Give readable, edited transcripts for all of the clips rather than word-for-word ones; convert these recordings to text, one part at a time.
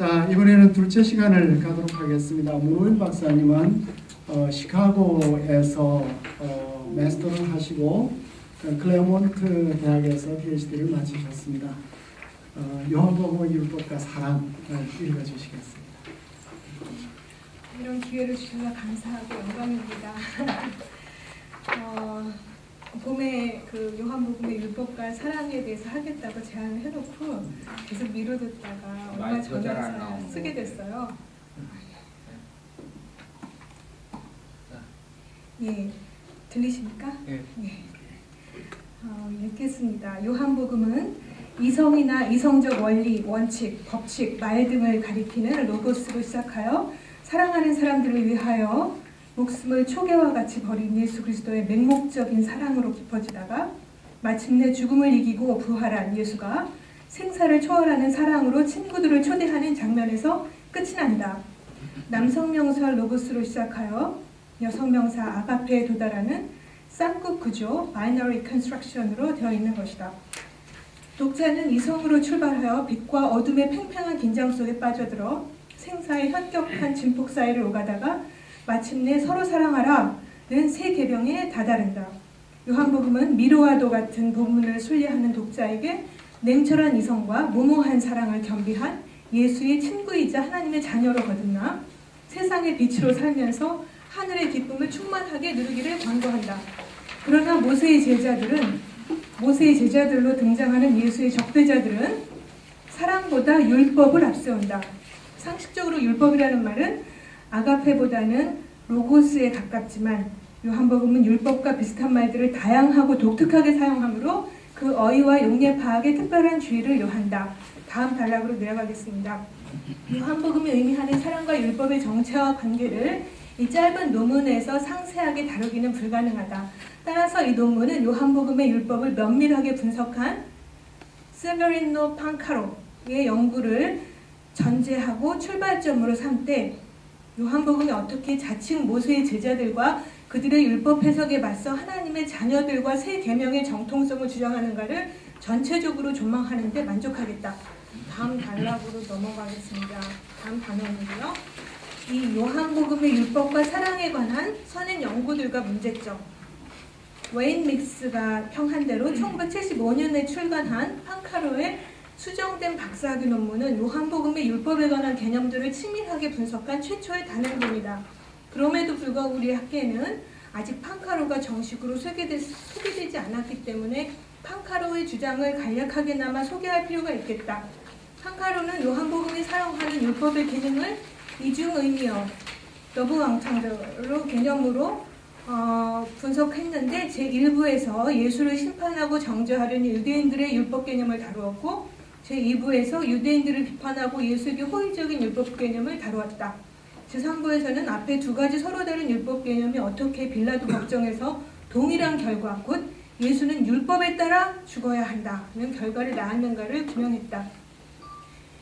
자, 이번에는 둘째 시간을 가도록 하겠습니다. 문호일 박사님은 시카고에서 마스터를 하시고 클레어몬트 대학에서 PhD를 마치셨습니다. 요한복음 율법과 사랑을 읽어주시겠습니다. 이런 기회를 주셔서 감사하고 영광입니다. 봄에 그 요한복음의 율법과 사랑에 대해서 하겠다고 제안을 해놓고 계속 미뤄뒀다가 얼마 전에 쓰게 됐어요. 예, 들리십니까? 예. 예. 읽겠습니다. 요한복음은 이성이나 이성적 원리, 원칙, 법칙, 말 등을 가리키는 로고스로 시작하여 사랑하는 사람들을 위하여 목숨을 초계와 같이 버린 예수 그리스도의 맹목적인 사랑으로 깊어지다가 마침내 죽음을 이기고 부활한 예수가 생사를 초월하는 사랑으로 친구들을 초대하는 장면에서 끝이 난다. 남성명사 로고스로 시작하여 여성명사 아가페에 도달하는 쌍극 구조 (binary construction으로 되어 있는 것이다. 독자는 이성으로 출발하여 빛과 어둠의 팽팽한 긴장 속에 빠져들어 생사의 현격한 진폭 사이를 오가다가 마침내 서로 사랑하라는 새 계명에 다다른다. 요한복음은 미로와도 같은 본문을 순례하는 독자에게 냉철한 이성과 무모한 사랑을 겸비한 예수의 친구이자 하나님의 자녀로 거듭나 세상의 빛으로 살면서 하늘의 기쁨을 충만하게 누리기를 권고한다. 그러나 모세의 제자들로 등장하는 예수의 적대자들은 사랑보다 율법을 앞세운다. 상식적으로 율법이라는 말은 아가페보다는 로고스에 가깝지만 요한복음은 율법과 비슷한 말들을 다양하고 독특하게 사용하므로 그 어휘와 용례 파악에 특별한 주의를 요한다. 다음 단락으로 내려가겠습니다. 요한복음이 의미하는 사랑과 율법의 정체와 관계를 이 짧은 논문에서 상세하게 다루기는 불가능하다. 따라서 이 논문은 요한복음의 율법을 면밀하게 분석한 세베리노 판카로의 연구를 전제하고 출발점으로 삼되 요한복음이 어떻게 자칭 모세의 제자들과 그들의 율법 해석에 맞서 하나님의 자녀들과 새 계명의 정통성을 주장하는가를 전체적으로 조망하는 데 만족하겠다. 다음 단락으로 넘어가겠습니다. 다음 단원이고요. 이 요한복음의 율법과 사랑에 관한 선행 연구들과 문제점. 웨인 믹스가 평한 대로 1975년에 출간한 판카로의 수정된 박사학위 논문은 요한복음의 율법에 관한 개념들을 치밀하게 분석한 최초의 단행본이다. 그럼에도 불구하고 우리 학계는 아직 판카로가 정식으로 소개되지 않았기 때문에 판카로의 주장을 간략하게나마 소개할 필요가 있겠다. 판카로는 요한복음이 사용하는 율법의 기능을 이중의미어, 더블왕창더로 개념으로 분석했는데 제1부에서 예수를 심판하고 정죄하려는 유대인들의 율법 개념을 다루었고 제2부에서 유대인들을 비판하고 예수에게 호의적인 율법 개념을 다루었다. 제3부에서는 앞에 두 가지 서로 다른 율법 개념이 어떻게 빌라도 법정에서 동일한 결과, 곧 예수는 율법에 따라 죽어야 한다는 결과를 낳았는가를 규명했다.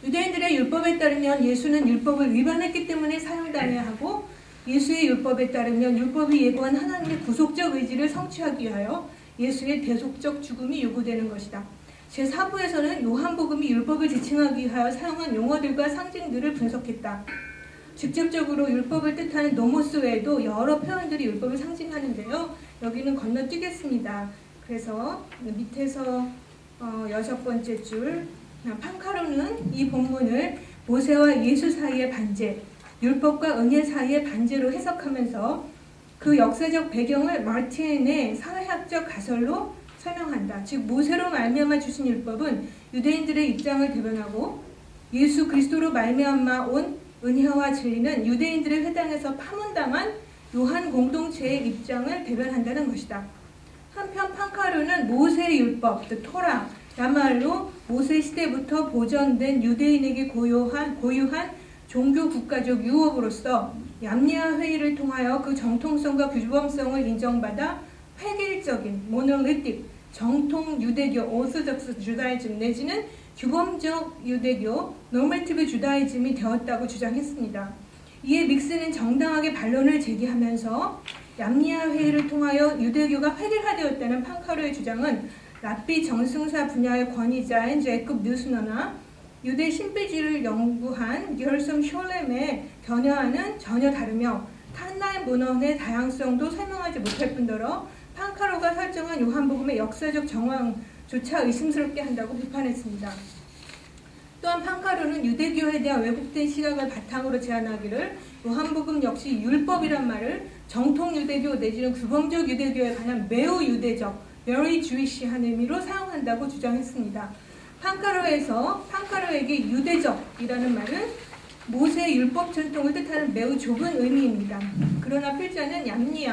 유대인들의 율법에 따르면 예수는 율법을 위반했기 때문에 사형당해야 하고 예수의 율법에 따르면 율법이 예고한 하나님의 구속적 의지를 성취하기 위하여 예수의 대속적 죽음이 요구되는 것이다. 제4부에서는 요한복음이 율법을 지칭하기 위하여 사용한 용어들과 상징들을 분석했다. 직접적으로 율법을 뜻하는 노모스 외에도 여러 표현들이 율법을 상징하는데요. 여기는 건너뛰겠습니다. 그래서 밑에서 6번째 줄 판카로는 이 본문을 모세와 예수 사이의 반제, 율법과 은혜 사이의 반제로 해석하면서 그 역사적 배경을 마르틴의 사회학적 가설로 설명한다. 즉 모세로 말미암아 주신 율법은 유대인들의 입장을 대변하고 예수 그리스도로 말미암아 온 은혜와 진리는 유대인들의 회당에서 파문당한 요한 공동체의 입장을 대변한다는 것이다. 한편 판카르는 모세의 율법, 토라야말로 모세 시대부터 보존된 유대인에게 고유한 종교 국가적 유업으로서 얌리아 회의를 통하여 그 정통성과 규범성을 인정받아 획일적인 모놀리틱 정통 유대교 오소독스 주다이즘 내지는 규범적 유대교 노멀티브 주다이즘이 되었다고 주장했습니다. 이에 믹스는 정당하게 반론을 제기하면서 얌리아 회의를 통하여 유대교가 획일화되었다는 판카로의 주장은 랍비 정승사 분야의 권위자인 제이콥 뉴스너나 유대 신비주의를 연구한 게르솜 숄렘의 견해와는 전혀 다르며 탄나의 문헌의 다양성도 설명하지 못할 뿐더러 판카로가 설정한 요한복음의 역사적 정황조차 의심스럽게 한다고 비판했습니다. 또한 판카로는 유대교에 대한 왜곡된 시각을 바탕으로 제안하기를 요한복음 역시 율법이란 말을 정통 유대교 내지는 규범적 유대교에 관한 매우 유대적, very Jewish한 의미로 사용한다고 주장했습니다. 판카로에게 유대적이라는 말은 모세의 율법 전통을 뜻하는 매우 좁은 의미입니다. 그러나 필자는 얌니아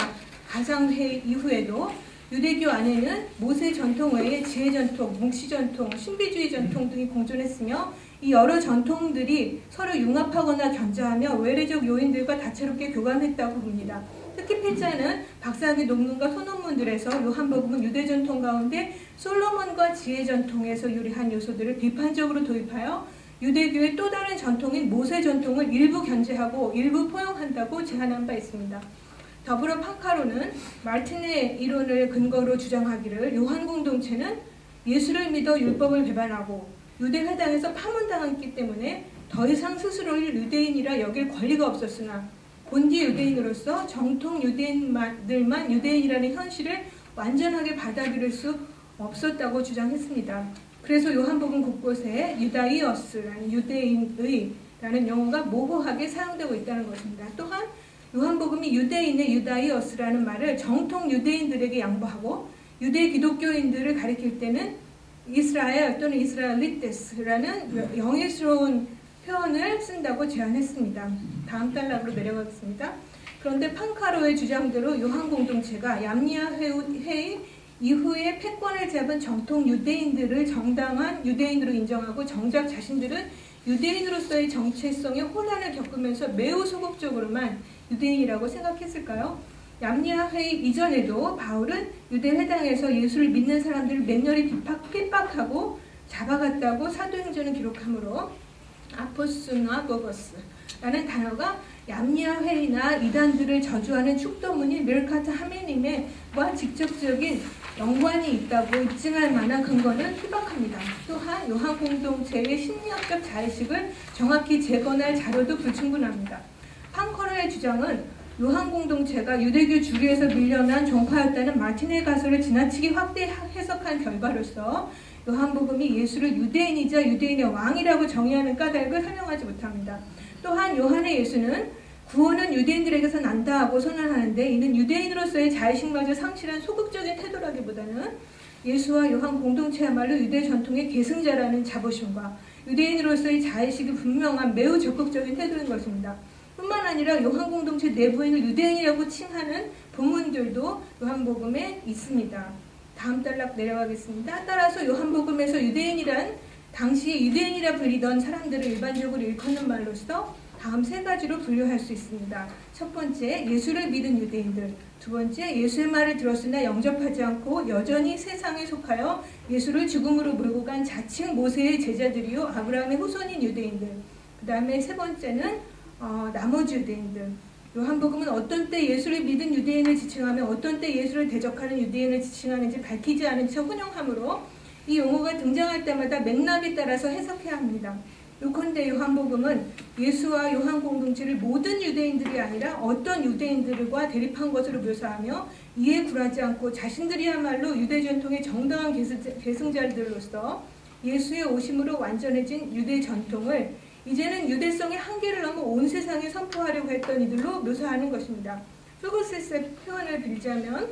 가상회 이후에도 유대교 안에는 모세 전통 외에 지혜 전통, 묵시 전통, 신비주의 전통 등이 공존했으며 이 여러 전통들이 서로 융합하거나 견자하며 외래적 요인들과 다채롭게 교감했다고 봅니다. 특히 필자는 박사학위 논문과 소논문들에서 요한복음은 유대 전통 가운데 솔로몬과 지혜 전통에서 유래한 요소들을 비판적으로 도입하여 유대교의 또 다른 전통인 모세 전통을 일부 견제하고 일부 포용한다고 제안한 바 있습니다. 더불어 판카로는 마르틴의 이론을 근거로 주장하기를 요한 공동체는 예수를 믿어 율법을 배반하고 유대 회당에서 파문당했기 때문에 더 이상 스스로를 유대인이라 여길 권리가 없었으나 본디 유대인으로서 정통 유대인들만 유대인이라는 현실을 완전하게 받아들일 수 없었다고 주장했습니다. 그래서 요한복음 곳곳에 유다이어스라는 유대인의라는 용어가 모호하게 사용되고 있다는 것입니다. 또한 요한복음이 유대인의 유다이어스라는 말을 정통 유대인들에게 양보하고 유대 기독교인들을 가리킬 때는 이스라엘 또는 이스라엘리테스라는 영예스러운 표현을 쓴다고 제안했습니다. 다음 단락으로 내려가겠습니다. 그런데 판카로의 주장대로 요한 공동체가 얌니아 회의 이후에 패권을 잡은 정통 유대인들을 정당한 유대인으로 인정하고 정작 자신들은 유대인으로서의 정체성의 혼란을 겪으면서 매우 소극적으로만 유대인이라고 생각했을까요? 얌니아 회의 이전에도 바울은 유대 회당에서 예수를 믿는 사람들을 맹렬히 핍박하고 잡아갔다고 사도행전을 기록하므로 아포스나고거스라는 단어가 얌니아 회의나 이단들을 저주하는 축도문인 멜카트 하메님과 직접적인 연관이 있다고 입증할 만한 근거는 희박합니다. 또한 요한 공동체의 심리학적 자의식을 정확히 재건할 자료도 불충분합니다. 판커러의 주장은 요한 공동체가 유대교 주류에서 밀려난 종파였다는 마틴의 가설을 지나치게 확대 해석한 결과로서 요한복음이 예수를 유대인이자 유대인의 왕이라고 정의하는 까닭을 설명하지 못합니다. 또한 요한의 예수는 구원은 유대인들에게서 난다 하고 선언하는데 이는 유대인으로서의 자의식마저 상실한 소극적인 태도라기보다는 예수와 요한 공동체야말로 유대 전통의 계승자라는 자부심과 유대인으로서의 자의식이 분명한 매우 적극적인 태도인 것입니다. 뿐만 아니라 요한 공동체 내부인을 유대인이라고 칭하는 본문들도 요한복음에 있습니다. 다음 단락 내려가겠습니다. 따라서 요한복음에서 유대인이란 당시 유대인이라 불리던 사람들을 일반적으로 일컫는 말로서 다음 세 가지로 분류할 수 있습니다. 첫 번째, 예수를 믿은 유대인들. 두 번째, 예수의 말을 들었으나 영접하지 않고 여전히 세상에 속하여 예수를 죽음으로 몰고 간 자칭 모세의 제자들이요 아브라함의 후손인 유대인들. 그 다음에 세 번째는 나머지 유대인들. 요한복음은 어떤 때 예수를 믿은 유대인을 지칭하며 어떤 때 예수를 대적하는 유대인을 지칭하는지 밝히지 않은 채 혼용하므로 이 용어가 등장할 때마다 맥락에 따라서 해석해야 합니다. 요컨대 요한복음은 예수와 요한 공동체를 모든 유대인들이 아니라 어떤 유대인들과 대립한 것으로 묘사하며 이에 굴하지 않고 자신들이야말로 유대 전통의 정당한 계승자들로서 예수의 오심으로 완전해진 유대 전통을 이제는 유대성의 한계를 넘어 온 세상에 선포하려고 했던 이들로 묘사하는 것입니다. 후고세스의 표현을 빌자면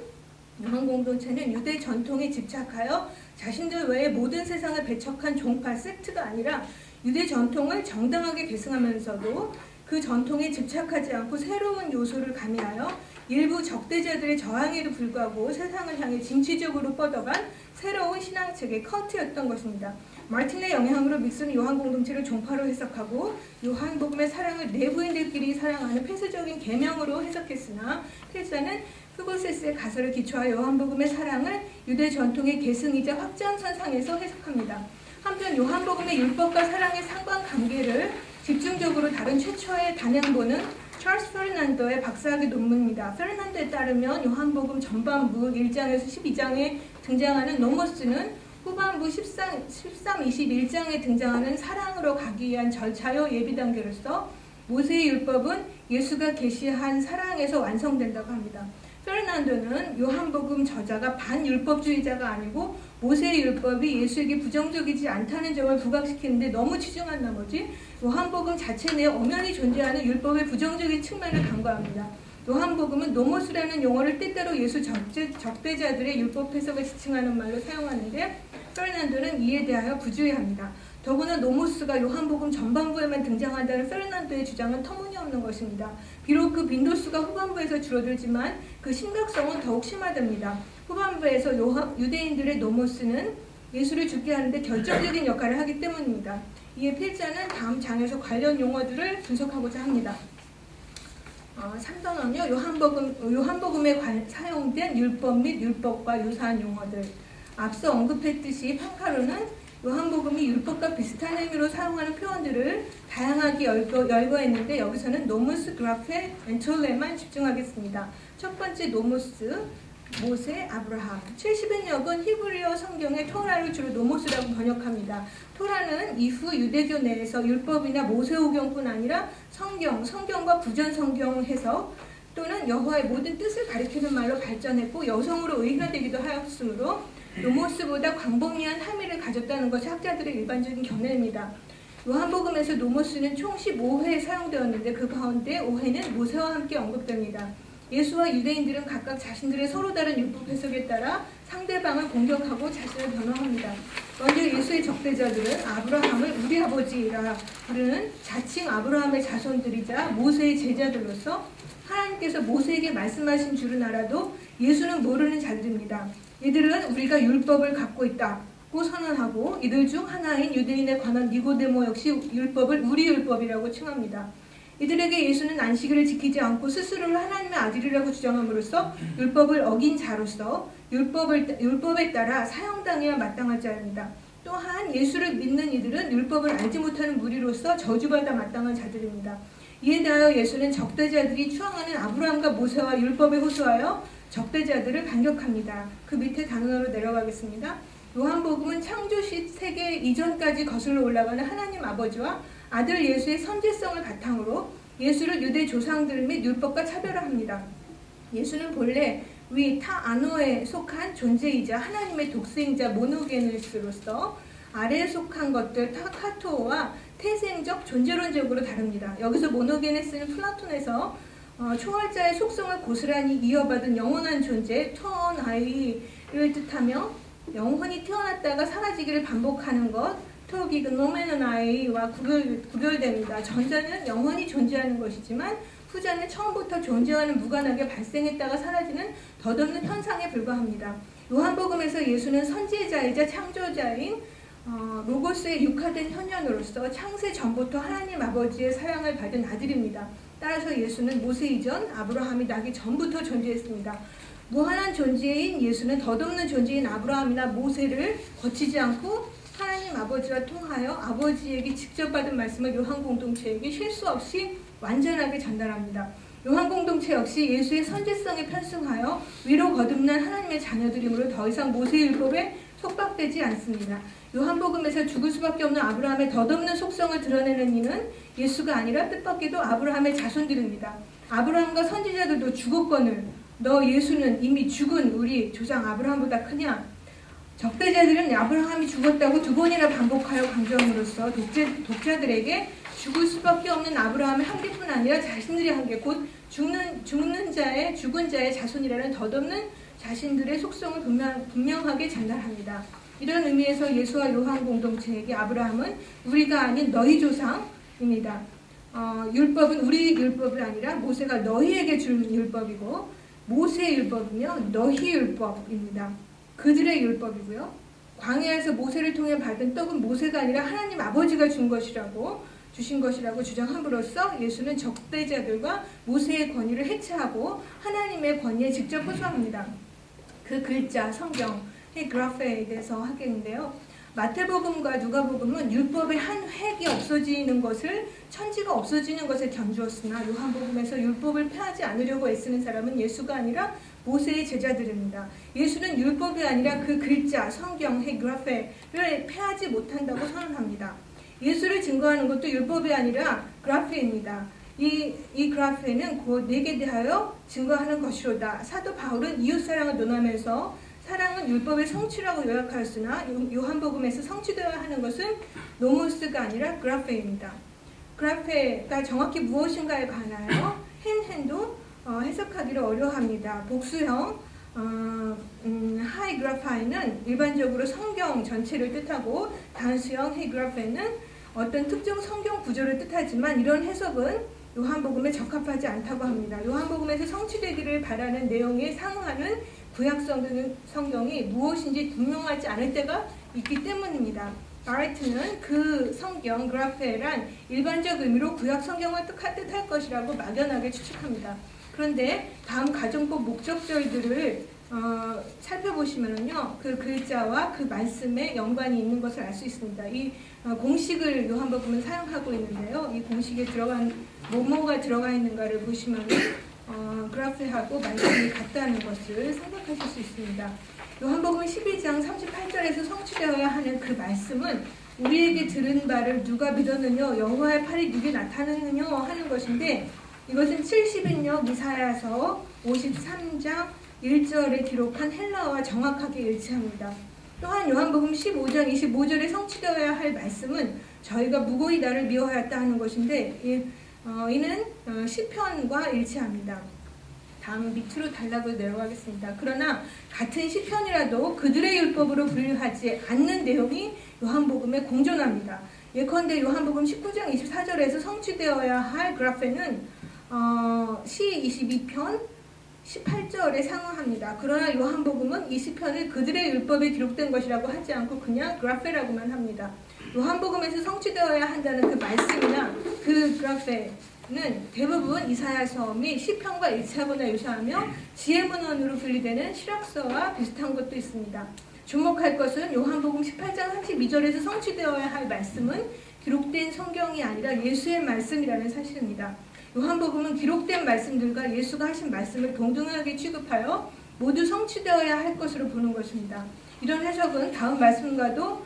요한 공동체는 유대 전통에 집착하여 자신들 외에 모든 세상을 배척한 종파 섹트가 아니라 유대 전통을 정당하게 계승하면서도 그 전통에 집착하지 않고 새로운 요소를 가미하여 일부 적대자들의 저항에도 불구하고 세상을 향해 진취적으로 뻗어간 새로운 신앙책의 커트였던 것입니다. 마틴의 영향으로 믹스는 요한 공동체를 종파로 해석하고 요한복음의 사랑을 내부인들끼리 사랑하는 폐쇄적인 계명으로 해석했으나 필자는 후고세스의 가설을 기초하여 요한복음의 사랑을 유대 전통의 계승이자 확장선상에서 해석합니다. 한편 요한복음의 율법과 사랑의 상관관계를 집중적으로 다룬 최초의 단행본은 찰스 페르난도의 박사학위 논문입니다. 페르난도에 따르면 요한복음 전반부 1장에서 12장에 등장하는 노모스는 후반부 13, 21장에 등장하는 사랑으로 가기 위한 절차요 예비 단계로서 모세의 율법은 예수가 계시한 사랑에서 완성된다고 합니다. 페르난도는 요한복음 저자가 반율법주의자가 아니고 모세의 율법이 예수에게 부정적이지 않다는 점을 부각시키는데 너무 치중한 나머지 요한복음 자체 내에 엄연히 존재하는 율법의 부정적인 측면을 간과합니다. 요한복음은 노모스라는 용어를 때때로 예수 적대자들의 율법 해석을 지칭하는 말로 사용하는데 페르난도는 이에 대하여 부주의합니다. 더구나 노모스가 요한복음 전반부에만 등장한다는 페르난도의 주장은 터무니없는 것입니다. 비록 그 빈도수가 후반부에서 줄어들지만 그 심각성은 더욱 심화됩니다. 후반부에서 유대인들의 노모스는 예수를 죽게 하는데 결정적인 역할을 하기 때문입니다. 이에 필자는 다음 장에서 관련 용어들을 분석하고자 합니다. 3번은요, 요한복음에 사용된 율법 및 율법과 유사한 용어들. 앞서 언급했듯이 판카로는 요한복음이 율법과 비슷한 의미로 사용하는 표현들을 다양하게 열거했는데 여기서는 노무스, 그라페, 엔톨레만 집중하겠습니다. 첫 번째 노무스, 모세, 아브라함. 70인역은 히브리어 성경의 토라를 주로 노모스라고 번역합니다. 토라는 이후 유대교 내에서 율법이나 모세오경뿐 아니라 성경과 부전성경 해석 또는 여호와의 모든 뜻을 가리키는 말로 발전했고 여성으로 의인화되기도 하였으므로 노모스보다 광범위한 함의를 가졌다는 것이 학자들의 일반적인 견해입니다. 요한복음에서 노모스는 총 15회 사용되었는데 그 가운데 5회는 모세와 함께 언급됩니다. 예수와 유대인들은 각각 자신들의 서로 다른 율법 해석에 따라 상대방을 공격하고 자신을 변호합니다. 먼저 예수의 적대자들은 아브라함을 우리 아버지라 부르는 자칭 아브라함의 자손들이자 모세의 제자들로서 하나님께서 모세에게 말씀하신 줄은 알아도 예수는 모르는 자들입니다. 이들은 우리가 율법을 갖고 있다고 선언하고 이들 중 하나인 유대인에 관한 니고데모 역시 율법을 우리 율법이라고 칭합니다. 이들에게 예수는 안식일을 지키지 않고 스스로를 하나님의 아들이라고 주장함으로써 율법을 어긴 자로서 율법에 따라 사형당해야 마땅할 자입니다. 또한 예수를 믿는 이들은 율법을 알지 못하는 무리로서 저주받아 마땅한 자들입니다. 이에 대하여 예수는 적대자들이 추앙하는 아브라함과 모세와 율법에 호소하여 적대자들을 반격합니다. 그 밑에 단원으로 내려가겠습니다. 요한복음은 창조시 세계 이전까지 거슬러 올라가는 하나님 아버지와 아들 예수의 선지성을 바탕으로 예수를 유대 조상들 및 율법과 차별화합니다. 예수는 본래 위 타 아노에 속한 존재이자 하나님의 독생자 모노게네스로서 아래에 속한 것들 타카토와 태생적 존재론적으로 다릅니다. 여기서 모노게네스는 플라톤에서 초월자의 속성을 고스란히 이어받은 영원한 존재 터어나이를 뜻하며 영혼이 태어났다가 사라지기를 반복하는 것 토기그노메노나이와 구별됩니다. 전자는 영원히 존재하는 것이지만 후자는 처음부터 존재와는 무관하게 발생했다가 사라지는 덧없는 현상에 불과합니다. 요한복음에서 예수는 선지자이자 창조자인 로고스의 육화된 현현으로서 창세 전부터 하나님 아버지의 사랑을 받은 아들입니다. 따라서 예수는 모세 이전 아브라함이 나기 전부터 존재했습니다. 무한한 존재인 예수는 덧없는 존재인 아브라함이나 모세를 거치지 않고 하나님 아버지와 통하여 아버지에게 직접 받은 말씀을 요한 공동체에게 실수 없이 완전하게 전달합니다. 요한 공동체 역시 예수의 선지성에 편승하여 위로 거듭난 하나님의 자녀들이므로 더 이상 모세의 율법에 속박되지 않습니다. 요한복음에서 죽을 수밖에 없는 아브라함의 덧없는 속성을 드러내는 이는 예수가 아니라 뜻밖에도 아브라함의 자손들입니다. 아브라함과 선지자들도 죽었거늘 너 예수는 이미 죽은 우리 조상 아브라함보다 크냐? 적대자들은 아브라함이 죽었다고 두 번이나 반복하여 강조함으로써 독자들에게 죽을 수밖에 없는 아브라함의 한계뿐 아니라 자신들의 한계, 곧 죽은 자의 자손이라는 덧없는 자신들의 속성을 분명하게 전달합니다. 이런 의미에서 예수와 요한 공동체에게 아브라함은 우리가 아닌 너희 조상입니다. 율법은 우리 율법이 아니라 모세가 너희에게 준 율법이고 모세의 율법이며 너희 율법입니다. 그들의 율법이고요. 광야에서 모세를 통해 받은 떡은 모세가 아니라 하나님 아버지가 주신 것이라고 주장함으로써 예수는 적대자들과 모세의 권위를 해체하고 하나님의 권위에 직접 호소합니다. 그 글자 성경의 그라페에 대해서 하겠는데요. 마태복음과 누가복음은 율법의 한 획이 없어지는 것을, 천지가 없어지는 것을 견주었으나 요한복음에서 율법을 폐하지 않으려고 애쓰는 사람은 예수가 아니라 모세의 제자들입니다. 예수는 율법이 아니라 그 글자, 성경, 헤그라페를 폐하지 못한다고 선언합니다. 예수를 증거하는 것도 율법이 아니라 그라페입니다. 이 그라페는 곧 내게 대하여 증거하는 것이로다. 사도 바울은 이웃사랑을 논하면서 사랑은 율법의 성취라고 요약하였으나 요한복음에서 성취되어야 하는 것은 노모스가 아니라 그라페입니다. 그라페가 정확히 무엇인가에 관하여 헨도 해석하기를 어려워합니다. 복수형 하이그라파이는 일반적으로 성경 전체를 뜻하고 단수형 헤그라페는 어떤 특정 성경 구조를 뜻하지만 이런 해석은 요한복음에 적합하지 않다고 합니다. 요한복음에서 성취되기를 바라는 내용에 상응하는 구약 성경이 무엇인지 분명하지 않을 때가 있기 때문입니다. 바레트는 그 성경 그라페란 일반적 의미로 구약 성경을 뜻할 것이라고 막연하게 추측합니다. 그런데 다음 가정법 목적절들을 살펴보시면요, 그 글자와 그 말씀에 연관이 있는 것을 알 수 있습니다. 이 공식을 요한복음은 사용하고 있는데요. 이 공식에 들어간 뭐뭐가 들어가 있는가를 보시면 그라프하고 말씀이 같다는 것을 생각하실 수 있습니다. 요한복음 12장 38절에서 성취되어야 하는 그 말씀은 우리에게 들은 바를 누가 믿었느냐, 여호와의 팔이 누게 나타났느냐 하는 것인데 이것은 70인역 이사야서 53장 1절에 기록한 헬라어와 정확하게 일치합니다. 또한 요한복음 15장 25절에 성취되어야 할 말씀은 저희가 무고히 나를 미워하였다 하는 것인데 이는 시편과 일치합니다. 다음 밑으로 단락을 내려가겠습니다. 그러나 같은 시편이라도 그들의 율법으로 분류하지 않는 내용이 요한복음에 공존합니다. 예컨대 요한복음 19장 24절에서 성취되어야 할 그라페는 시 22편 18절에 상응합니다. 그러나 요한복음은 이 시편을 그들의 율법에 기록된 것이라고 하지 않고 그냥 그라페라고만 합니다. 요한복음에서 성취되어야 한다는 그 말씀이나 그 그라페는 대부분 이사야서 및 시편과 일치하거나 유사하며 지혜문헌으로 분리되는 실학서와 비슷한 것도 있습니다. 주목할 것은 요한복음 18장 32절에서 성취되어야 할 말씀은 기록된 성경이 아니라 예수의 말씀이라는 사실입니다. 요한복음은 기록된 말씀들과 예수가 하신 말씀을 동등하게 취급하여 모두 성취되어야 할 것으로 보는 것입니다. 이런 해석은 다음 말씀과도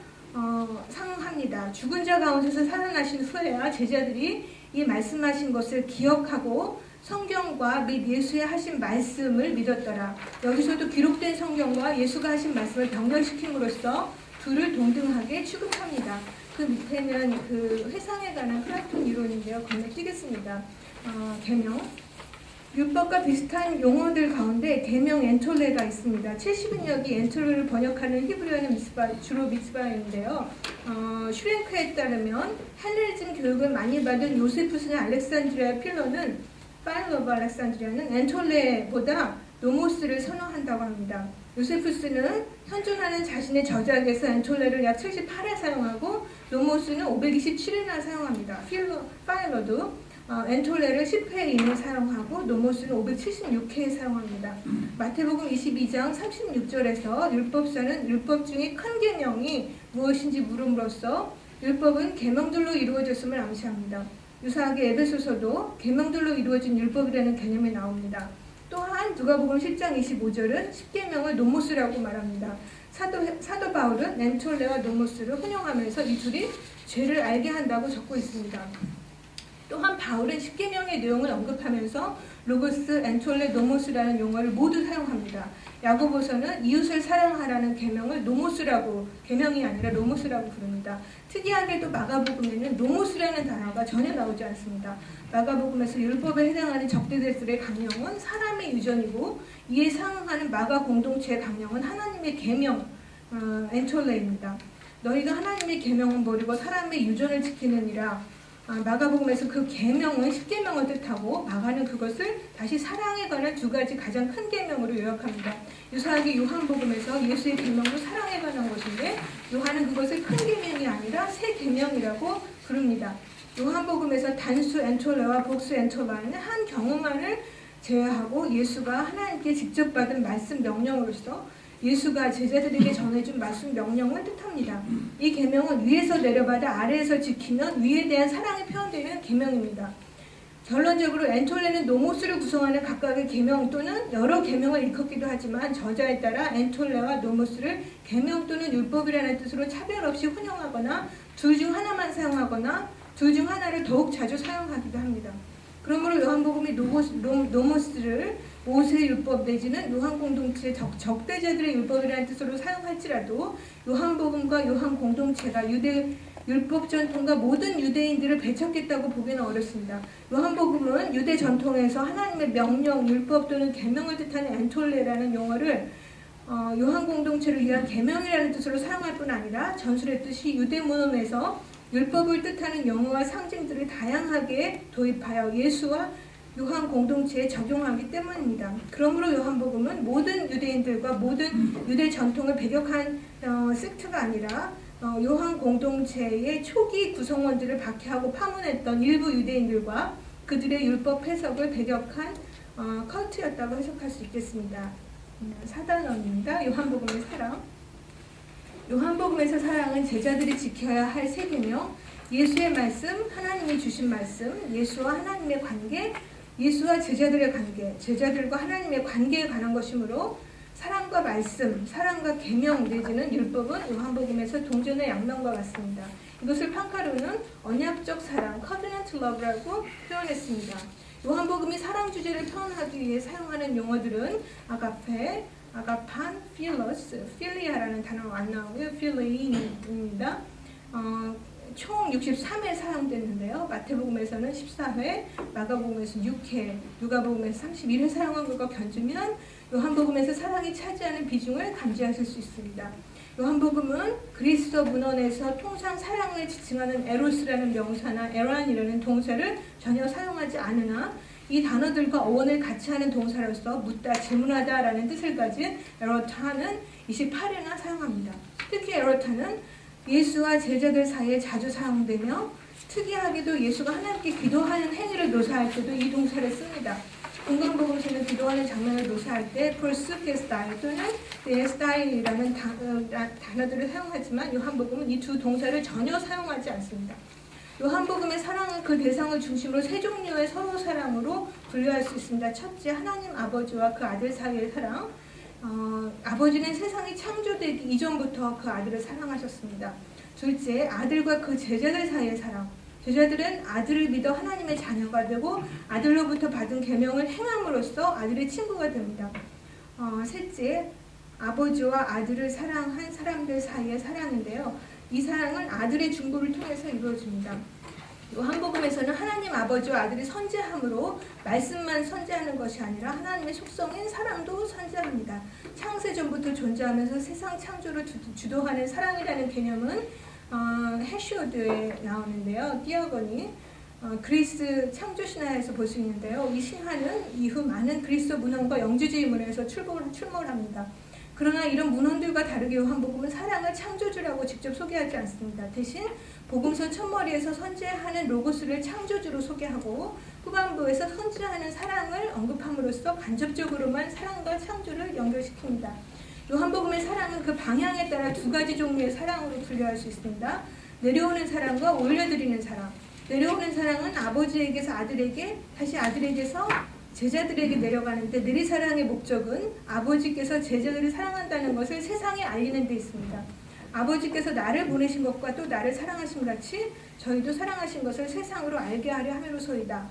상응합니다. 죽은 자 가운데서 살아나신 후에야 제자들이 이 말씀하신 것을 기억하고 성경과 및 예수의 하신 말씀을 믿었더라. 여기서도 기록된 성경과 예수가 하신 말씀을 병렬시킴으로써 둘을 동등하게 취급합니다. 그 밑에는 그 회상에 관한 플라톤 이론인데요. 건너뛰겠습니다. 계명. 율법과 비슷한 용어들 가운데 계명 엔톨레가 있습니다. 70인역이 엔톨레를 번역하는 히브리어는 미스바, 주로 미스바인데요. 슈랭크에 따르면 헬레니즘 교육을 많이 받은 요세푸스나 알렉산드리아 필러는 파일 오브 알렉산드리아는 엔톨레보다 노모스를 선호한다고 합니다. 요세푸스는 현존하는 자신의 저작에서 엔톨레를 약 78회 사용하고 노모스는 527회나 사용합니다. 파일러도 엔톨레를 10회 이내 사용하고 노모스는 576회 사용합니다. 마태복음 22장 36절에서 율법사는 율법 중에 큰 계명이 무엇인지 물음으로써 율법은 계명들로 이루어졌음을 암시합니다. 유사하게 에베소서도 계명들로 이루어진 율법이라는 개념이 나옵니다. 또한 누가복음 10장 25절은 십계명을 노모스라고 말합니다. 사도 바울은 엔톨레와 노모스를 혼용하면서 이 둘이 죄를 알게 한다고 적고 있습니다. 또한 바울은 십계명의 내용을 언급하면서 로고스, 엔톨레, 노모스라는 용어를 모두 사용합니다. 야고보서는 이웃을 사랑하라는 계명을 노모스라고, 계명이 아니라 노모스라고 부릅니다. 특이하게도 마가복음에는 노모스라는 단어가 전혀 나오지 않습니다. 마가복음에서 율법에 해당하는 적대들의 강령은 사람의 유전이고 이에 상응하는 마가 공동체의 강령은 하나님의 계명, 엔톨레입니다. 너희가 하나님의 계명은 버리고 사람의 유전을 지키느니라. 마가복음에서 그 계명은 십계명을 뜻하고 마가는 그것을 다시 사랑에 관한 두 가지 가장 큰 계명으로 요약합니다. 유사하게 요한복음에서 예수의 계명도 사랑에 관한 것인데 요한은 그것을 큰 계명이 아니라 새 계명이라고 부릅니다. 요한복음에서 단수 엔톨레와 복수 엔톨라는 한 경험만을 제외하고 예수가 하나님께 직접 받은 말씀 명령으로서 예수가 제자들에게 전해준 말씀 명령을 뜻합니다. 이 계명은 위에서 내려받아 아래에서 지키면 위에 대한 사랑이 표현되는 계명입니다. 결론적으로 엔톨레는 노모스를 구성하는 각각의 계명 또는 여러 계명을 일컫기도 하지만 저자에 따라 엔톨레와 노모스를 계명 또는 율법이라는 뜻으로 차별 없이 혼용하거나 둘 중 하나만 사용하거나 둘 중 하나를 더욱 자주 사용하기도 합니다. 그러므로 요한복음이 노모스를 모세의 율법 내지는 요한 공동체의 적대자들의 율법이라는 뜻으로 사용할지라도 요한복음과 요한 공동체가 유대 율법 전통과 모든 유대인들을 배척했다고 보기는 어렵습니다. 요한복음은 유대 전통에서 하나님의 명령, 율법 또는 계명을 뜻하는 엔톨레라는 용어를 요한 공동체를 위한 계명이라는 뜻으로 사용할 뿐 아니라 전술했듯이 유대 문헌에서 율법을 뜻하는 용어와 상징들을 다양하게 도입하여 예수와 요한 공동체에 적용하기 때문입니다. 그러므로 요한복음은 모든 유대인들과 모든 유대 전통을 배격한 섹트가 아니라 요한 공동체의 초기 구성원들을 박해하고 파문했던 일부 유대인들과 그들의 율법 해석을 배격한 컬트였다고 해석할 수 있겠습니다. 4단원입니다. 요한복음의 사랑. 요한복음에서 사랑은 제자들이 지켜야 할 세 계명, 예수의 말씀, 하나님이 주신 말씀, 예수와 하나님의 관계, 예수와 제자들의 관계, 제자들과 하나님의 관계에 관한 것이므로 사랑과 말씀, 사랑과 계명 내지는 율법은 요한복음에서 동전의 양면과 같습니다. 이것을 판카루는 언약적 사랑, covenant love라고 표현했습니다. 요한복음이 사랑 주제를 표현하기 위해 사용하는 용어들은 아가페, 아가판, 필러스, 필리아라는 단어가 안 나오고요. 필리인입니다. 총 63회 사용됐는데요. 마태복음에서는 14회, 마가복음에서 6회, 누가복음에서 31회 사용한 것과 견주면 요한복음에서 사랑이 차지하는 비중을 감지하실 수 있습니다. 요한복음은 그리스도 문헌에서 통상 사랑을 지칭하는 에로스라는 명사나 에란이라는 동사를 전혀 사용하지 않으나 이 단어들과 어원을 같이 하는 동사로서 묻다, 질문하다라는 뜻을 가진 에로타는 28회나 사용합니다. 특히 에로타는 예수와 제자들 사이에 자주 사용되며 특이하게도 예수가 하나님께 기도하는 행위를 묘사할 때도 이 동사를 씁니다. 공동복음서는 기도하는 장면을 묘사할 때 프로스케스타이 또는 데스타이라는 단어들을 사용하지만 요한복음은 이 두 동사를 전혀 사용하지 않습니다. 요한복음의 사랑은 그 대상을 중심으로 세 종류의 서로 사랑으로 분류할 수 있습니다. 첫째, 하나님 아버지와 그 아들 사이의 사랑. 아버지는 세상이 창조되기 이전부터 그 아들을 사랑하셨습니다. 둘째, 아들과 그 제자들 사이의 사랑. 제자들은 아들을 믿어 하나님의 자녀가 되고 아들로부터 받은 계명을 행함으로써 아들의 친구가 됩니다. 셋째, 아버지와 아들을 사랑한 사람들 사이의 사랑인데요. 이 사랑은 아들의 중보를 통해서 이루어집니다. 요한복음에서는 하나님 아버지와 아들이 선지함으로 말씀만 선지하는 것이 아니라 하나님의 속성인 사랑도 선지합니다. 창세전부터 존재하면서 세상 창조를 주도하는 사랑이라는 개념은 헤시오드에 나오는데요. 디아거니 그리스 창조신화에서 볼 수 있는데요. 이 신화는 이후 많은 그리스 문헌과 영지주의 문헌에서 출몰을 합니다. 그러나 이런 문헌들과 다르게 요한복음은 사랑을 창조주라고 직접 소개하지 않습니다. 대신 복음서 첫머리에서 선지하는 로고스를 창조주로 소개하고 후반부에서 선지하는 사랑을 언급함으로써 간접적으로만 사랑과 창조를 연결시킵니다. 요한복음의 사랑은 그 방향에 따라 두 가지 종류의 사랑으로 분류할 수 있습니다. 내려오는 사랑과 올려드리는 사랑. 내려오는 사랑은 아버지에게서 아들에게, 다시 아들에게서 제자들에게 내려가는데 내리사랑의 목적은 아버지께서 제자들을 사랑한다는 것을 세상에 알리는 데 있습니다. 아버지께서 나를 보내신 것과 또 나를 사랑하신 같이 저희도 사랑하신 것을 세상으로 알게 하려 함이로소이다.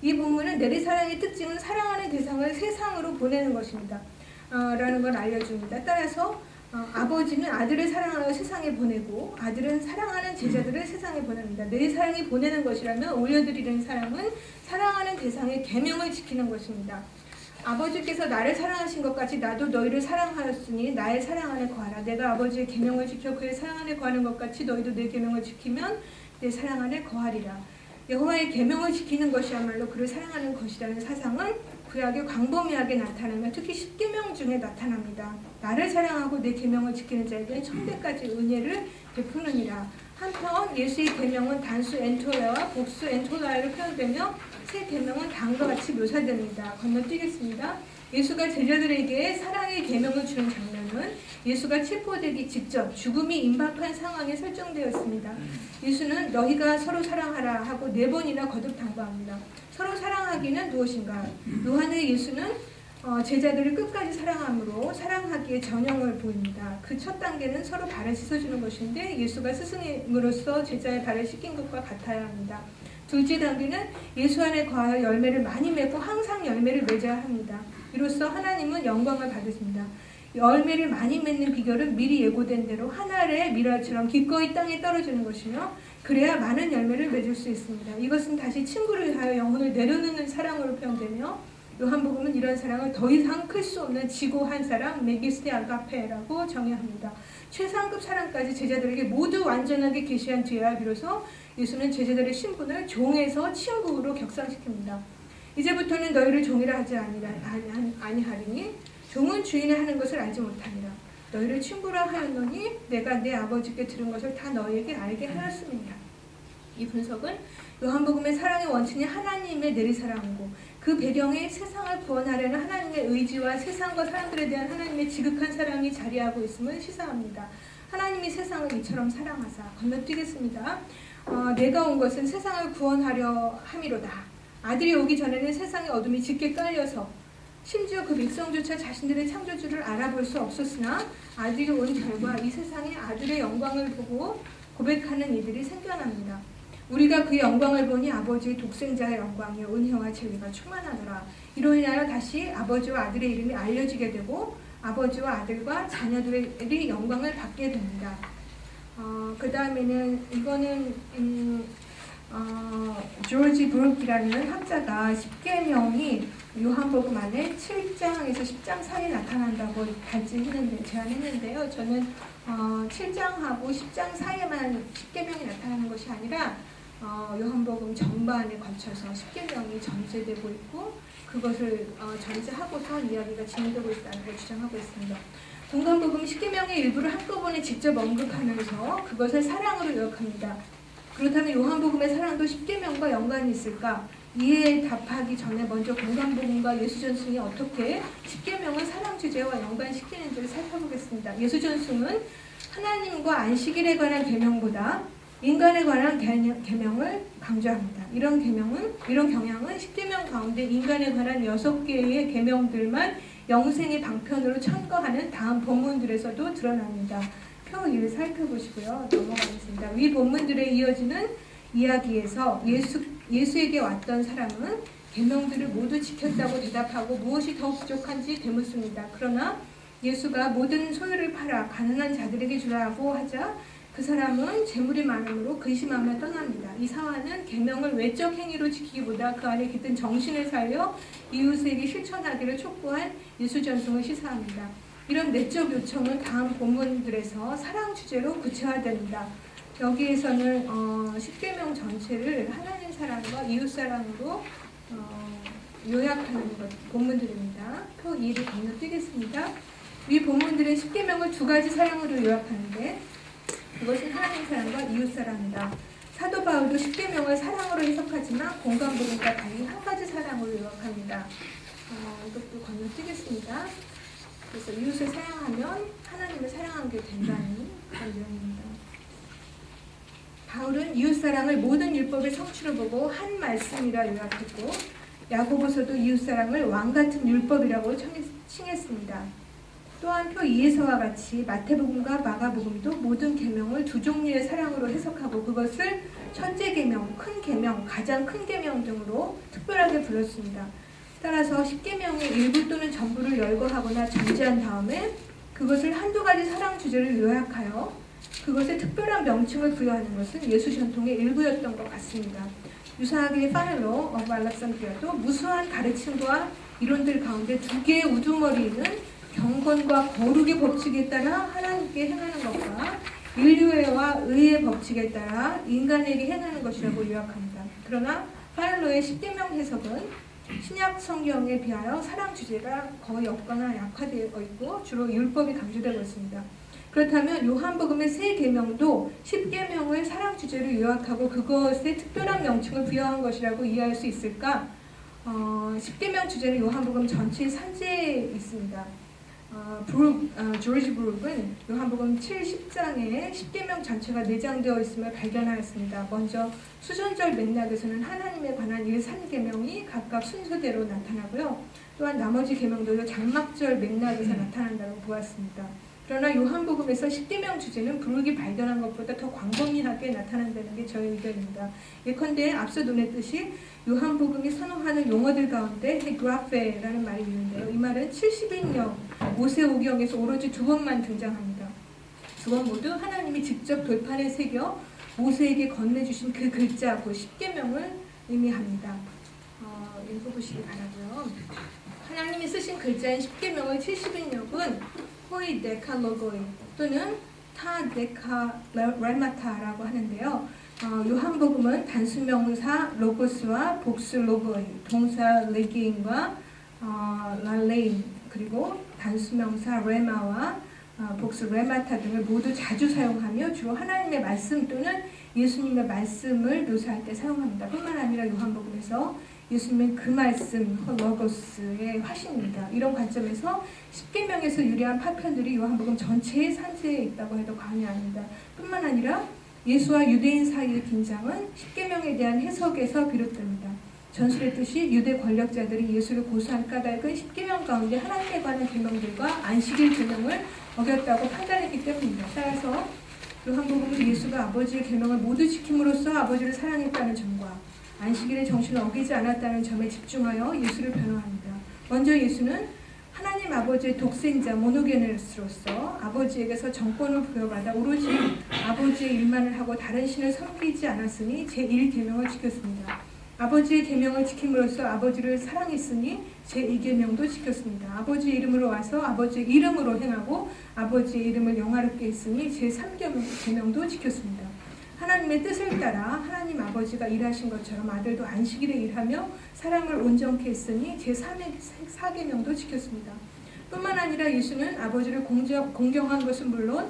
이 본문은 내리사랑의 특징은 사랑하는 대상을 세상으로 보내는 것입니다. 라는 걸 알려줍니다. 따라서 아버지는 아들을 사랑하여 세상에 보내고 아들은 사랑하는 제자들을 세상에 보냅니다. 내 사랑이 보내는 것이라면 올려드리는 사랑은 사랑하는 대상의 계명을 지키는 것입니다. 아버지께서 나를 사랑하신 것 같이 나도 너희를 사랑하였으니 나의 사랑 안에 거하라. 내가 아버지의 계명을 지켜 그의 사랑 안에 거하는 것 같이 너희도 내 계명을 지키면 내 사랑 안에 거하리라. 여호와의 계명을 지키는 것이야말로 그를 사랑하는 것이라는 사상은 구약에 광범위하게 나타나며 특히 10계명 중에 나타납니다. 나를 사랑하고 내 계명을 지키는 자에게는 천대까지 은혜를 베푸느니라. 한편 예수의 계명은 단수 엔톨레와 복수 엔톨라이로 표현되며 세 계명은 다음과 같이 묘사됩니다. 건너뛰겠습니다. 예수가 제자들에게 사랑의 계명을 주는 장면은 예수가 체포되기 직전 죽음이 임박한 상황에 설정되어 있습니다. 예수는 너희가 서로 사랑하라 하고 4번이나 거듭 당부합니다. 서로 사랑하기는 무엇인가? 요한의 예수는 제자들을 끝까지 사랑함으로 사랑하기에 전형을 보입니다. 그 첫 단계는 서로 발을 씻어주는 것인데 예수가 스승으로서 제자의 발을 씻긴 것과 같아야 합니다. 둘째 단계는 예수 안에 거하여 열매를 많이 맺고 항상 열매를 맺어야 합니다. 이로써 하나님은 영광을 받으십니다. 열매를 많이 맺는 비결은 미리 예고된 대로 하늘의 미랄처럼 기꺼이 땅에 떨어지는 것이며 그래야 많은 열매를 맺을 수 있습니다. 이것은 다시 친구를 위하여 영혼을 내려놓는 사랑으로 표현되며 요한복음은 이런 사랑을 더 이상 클 수 없는 지고한 사랑 메기스테 아가페라고 정의합니다. 최상급 사랑까지 제자들에게 모두 완전하게 계시한 뒤에야 비로소 예수는 제자들의 신분을 종에서 친구로 격상시킵니다. 이제부터는 너희를 종이라 하지 아니하리니 종은 주인이 하는 것을 알지 못하니라. 너희를 친구라 하였노니 내가 내 아버지께 들은 것을 다 너희에게 알게 하였습니다. 이 분석은 요한복음의 사랑의 원천이 하나님의 내리사랑이고 그 배경에 세상을 구원하려는 하나님의 의지와 세상과 사람들에 대한 하나님의 지극한 사랑이 자리하고 있음을 시사합니다. 하나님이 세상을 이처럼 사랑하사 건너뛰겠습니다. 내가 온 것은 세상을 구원하려 함이로다. 아들이 오기 전에는 세상의 어둠이 짙게 깔려서 심지어 그 백성조차 자신들의 창조주를 알아볼 수 없었으나 아들이 온 결과 이 세상에 아들의 영광을 보고 고백하는 이들이 생겨납니다. 우리가 그 영광을 보니 아버지의 독생자의 영광이요 은혜와 진리가 충만하더라. 이로 인하여 다시 아버지와 아들의 이름이 알려지게 되고 아버지와 아들과 자녀들이 영광을 받게 됩니다. 그 다음에는 이거는 조지 브룩이라는 학자가 십계명이 요한복음 안에 7장에서 10장 사이에 나타난다고 제안했는데요. 저는 7장하고 10장 사이에만 십계명이 나타나는 것이 아니라 요한복음 전반에 걸쳐서 십계명이 전제되고 있고 그것을 전제하고서 이야기가 진행되고 있다는 걸 주장하고 있습니다. 공간복음 십계명의 일부를 한꺼번에 직접 언급하면서 그것을 사랑으로 요약합니다. 그렇다면 요한복음의 사랑도 십계명과 연관이 있을까? 이에 답하기 전에 먼저 공간복음과 예수전승이 어떻게 십계명을 사랑 주제와 연관시키는지를 살펴보겠습니다. 예수전승은 하나님과 안식일에 관한 계명보다 인간에 관한 계명을 강조합니다. 이런 경향은 십계명 가운데 인간에 관한 6개의 계명들만 영생의 방편으로 첨가하는 다음 본문들에서도 드러납니다. 표 1을 살펴보시고요. 넘어가겠습니다. 위 본문들에 이어지는 이야기에서 예수에게 왔던 사람은 계명들을 모두 지켰다고 대답하고 무엇이 더 부족한지 되묻습니다. 그러나 예수가 모든 소유를 팔아 가난한 자들에게 주라고 하자 그 사람은 재물이 많음으로 근심하며 떠납니다. 이 사화는 계명을 외적 행위로 지키기보다 그 안에 깃든 정신을 살려 이웃에게 실천하기를 촉구한 예수 전승을 시사합니다. 이런 내적 요청은 다음 본문들에서 사랑 주제로 구체화됩니다. 여기에서는 십계명 전체를 하나님 사랑과 이웃 사랑으로 요약하는 본문들입니다. 표 2를 건너뛰겠습니다. 이 본문들은 십계명을 2가지 사랑으로 요약하는데 그것은 하나님 사랑과 이웃 사랑이다. 사도 바울도 십계명을 사랑으로 해석하지만 공간복음과 달리 한 가지 사랑으로 요약합니다. 이것도 건너뛰겠습니다. 그래서 이웃을 사랑하면 하나님을 사랑하게 된다는 그런 내용입니다. 바울은 이웃 사랑을 모든 율법의 성취로 보고 한 말씀이라 요약했고 야고보서도 이웃 사랑을 왕 같은 율법이라고 칭했습니다. 또한 표 2에서와 같이 마태복음과 마가복음도 모든 계명을 2 종류의 사랑으로 해석하고 그것을 첫째 계명, 큰 계명, 가장 큰 계명 등으로 특별하게 불렀습니다. 따라서 십계명의 일부 또는 전부를 열거하거나 전제한 다음에 그것을 한두 가지 사랑 주제를 요약하여 그것에 특별한 명칭을 부여하는 것은 예수 전통의 일부였던 것 같습니다. 유사하게 파일로 오브 알렉산드리아도 무수한 가르침과 이론들 가운데 2개의 우두머리는 경건과 거룩의 법칙에 따라 하나님께 행하는 것과 인류애와 의의 법칙에 따라 인간에게 행하는 것이라고 요약합니다. 그러나 파일로의 십계명 해석은 신약 성경에 비하여 사랑 주제가 거의 없거나 약화되어 있고 주로 율법이 강조되고 있습니다. 그렇다면 요한복음의 세 계명도 10계명을 사랑 주제로 요약하고 그것에 특별한 명칭을 부여한 것이라고 이해할 수 있을까? 10계명 주제는 요한복음 전체 산지에 있습니다. 조지 브룩은 요한복음 7, 10장에 10계명 전체가 내장되어 있음을 발견하였습니다. 먼저 수전절 맥락에서는 하나님에 관한 1, 3계명이 각각 순서대로 나타나고요. 또한 나머지 계명들도 장막절 맥락에서 나타난다고 보았습니다. 그러나 요한복음에서 10계명 주제는 브룩이 발견한 것보다 더 광범위하게 나타난다는 게 저의 의견입니다. 예컨대 앞서 논했듯이 요한복음이 선호하는 용어들 가운데 헤그라페라는 말이 있는데요. 이 말은 70인역 모세오경에서 오로지 2번만 등장합니다. 2번 모두 하나님이 직접 돌판에 새겨 모세에게 건네주신 그 글자, 그 10계명을 의미합니다. 읽어보시기 바라고요. 하나님이 쓰신 글자인 10계명의 70인역은 호이 데칼로고이 또는 타 데카레마타라고 하는데요. 요한복음은 단수명사 로고스와 복수 로고이, 동사 레기인과 랄레인, 그리고 단수명사 레마와 복수 레마타 등을 모두 자주 사용하며 주로 하나님의 말씀 또는 예수님의 말씀을 묘사할 때 사용합니다. 뿐만 아니라 요한복음에서 예수님은 그 말씀, 로고스의 화신입니다. 이런 관점에서 10계명에서 유래한 파편들이 요한복음 전체의 산지에 있다고 해도 과언이 아닙니다. 뿐만 아니라 예수와 유대인 사이의 긴장은 10계명에 대한 해석에서 비롯됩니다. 전술했듯이 유대 권력자들이 예수를 고소한 까닭은 10계명 가운데 하나님에 관한 계명들과 안식일 계명을 어겼다고 판단했기 때문입니다. 따라서 요한복음은 예수가 아버지의 계명을 모두 지킴으로써 아버지를 사랑했다는 점과 안식일의 정신을 어기지 않았다는 점에 집중하여 예수를 변호합니다. 먼저 예수는 하나님 아버지의 독생자 모노게네스로서 아버지에게서 정권을 부여받아 오로지 아버지의 일만을 하고 다른 신을 섬기지 않았으니 제1계명을 지켰습니다. 아버지의 계명을 지킴으로써 아버지를 사랑했으니 제2계명도 지켰습니다. 아버지의 이름으로 와서 아버지의 이름으로 행하고 아버지의 이름을 영화롭게 했으니 제3계명도 지켰습니다. 하나님의 뜻을 따라 하나님 아버지가 일하신 것처럼 아들도 안식일에 일하며 사랑을 온전케 했으니 제4계명도 지켰습니다. 뿐만 아니라 예수는 아버지를 공경한 것은 물론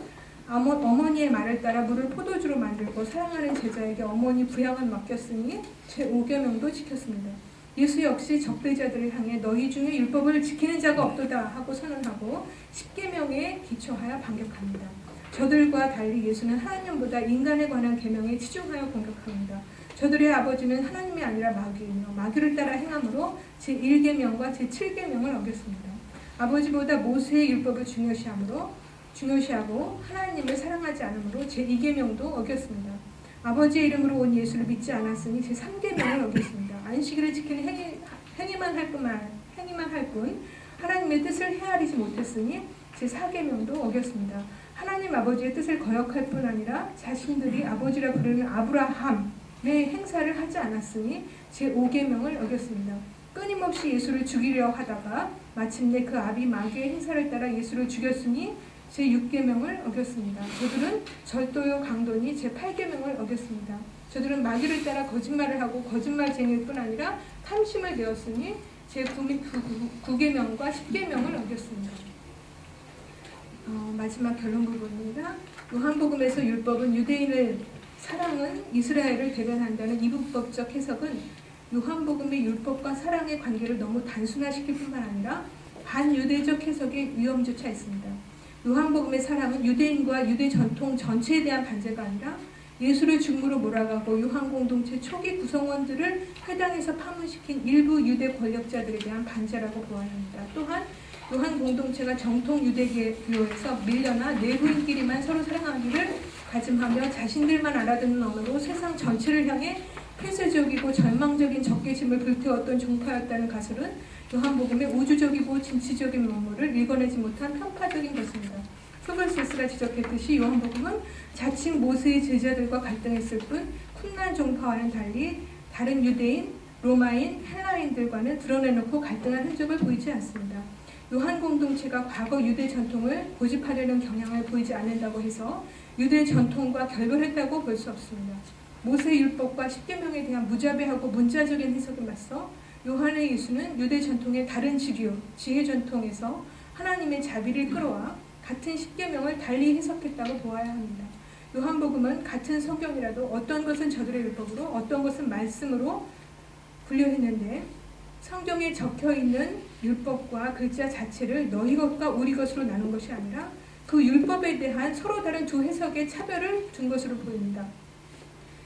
어머니의 말을 따라 물을 포도주로 만들고 사랑하는 제자에게 어머니 부양을 맡겼으니 제5계명도 지켰습니다. 예수 역시 적대자들을 향해 너희 중에 율법을 지키는 자가 없도다 하고 선언하고 10계명에 기초하여 반격합니다. 저들과 달리 예수는 하나님보다 인간에 관한 계명에 치중하여 공격합니다. 저들의 아버지는 하나님이 아니라 마귀이며 마귀를 따라 행함으로 제1계명과 제7계명을 어겼습니다. 아버지보다 모세의 율법을 중요시하고 하나님을 사랑하지 않으므로 제2계명도 어겼습니다. 아버지의 이름으로 온 예수를 믿지 않았으니 제3계명을 어겼습니다. 안식일을 지키는 행위만 할 뿐 하나님의 뜻을 헤아리지 못했으니 제4계명도 어겼습니다. 하나님 아버지의 뜻을 거역할 뿐 아니라 자신들이 아버지라 부르는 아브라함의 행사를 하지 않았으니 제5계명을 어겼습니다. 끊임없이 예수를 죽이려 하다가 마침내 그 아비 마귀의 행사를 따라 예수를 죽였으니 제6계명을 어겼습니다. 저들은 절도요 강도니 제8계명을 어겼습니다. 저들은 마귀를 따라 거짓말을 하고 거짓말쟁이일 뿐 아니라 탐심을 되었으니 제9계명과 10계명을 어겼습니다. 마지막 결론 부분입니다. 요한복음에서 율법은 유대인을 사랑은 이스라엘을 대변한다는 이분법적 해석은 요한복음의 율법과 사랑의 관계를 너무 단순화시킬 뿐만 아니라 반유대적 해석의 위험조차 있습니다. 요한복음의 사랑은 유대인과 유대 전통 전체에 대한 반제가 아니라 예수를 죽음으로 몰아가고 요한 공동체 초기 구성원들을 회당에서 파문시킨 일부 유대 권력자들에 대한 반제라고 보아야 합니다. 또한 요한 공동체가 정통 유대교에서 밀려나 내부인끼리만 서로 사랑하기를 가짐하며 자신들만 알아듣는 언어로 세상 전체를 향해 폐쇄적이고 절망적인 적개심을 불태웠던 종파였다는 가설은 요한복음의 우주적이고 진취적인 면모를 읽어내지 못한 편파적인 것입니다. 소글세스가 지적했듯이 요한복음은 자칭 모세의 제자들과 갈등했을 뿐 쿰난 종파와는 달리 다른 유대인, 로마인, 헬라인들과는 드러내놓고 갈등한 흔적을 보이지 않습니다. 요한 공동체가 과거 유대 전통을 고집하려는 경향을 보이지 않는다고 해서 유대 전통과 결별했다고 볼 수 없습니다. 모세의 율법과 10계명에 대한 무자비하고 문자적인 해석에 맞서 요한의 예수는 유대 전통의 다른 지혜 전통에서 하나님의 자비를 끌어와 같은 십계명을 달리 해석했다고 보아야 합니다. 요한복음은 같은 성경이라도 어떤 것은 저들의 율법으로 어떤 것은 말씀으로 분류했는데 성경에 적혀있는 율법과 글자 자체를 너희 것과 우리 것으로 나눈 것이 아니라 그 율법에 대한 서로 다른 두 해석의 차별을 둔 것으로 보입니다.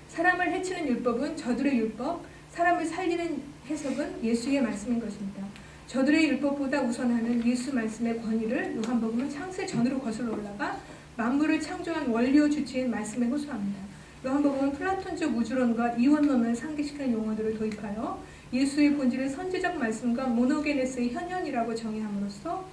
사람을 해치는 율법은 저들의 율법, 사람을 살리는 해석은 예수의 말씀인 것입니다. 저들의 율법보다 우선하는 예수 말씀의 권위를 요한복음은 창세 전으로 거슬러 올라가 만물을 창조한 원리요 주체인 말씀에 호소합니다. 요한복음은 플라톤적 우주론과 이원론을 상기시키는 용어들을 도입하여 예수의 본질을 선지적 말씀과 모노게네스의 현현이라고 정의함으로써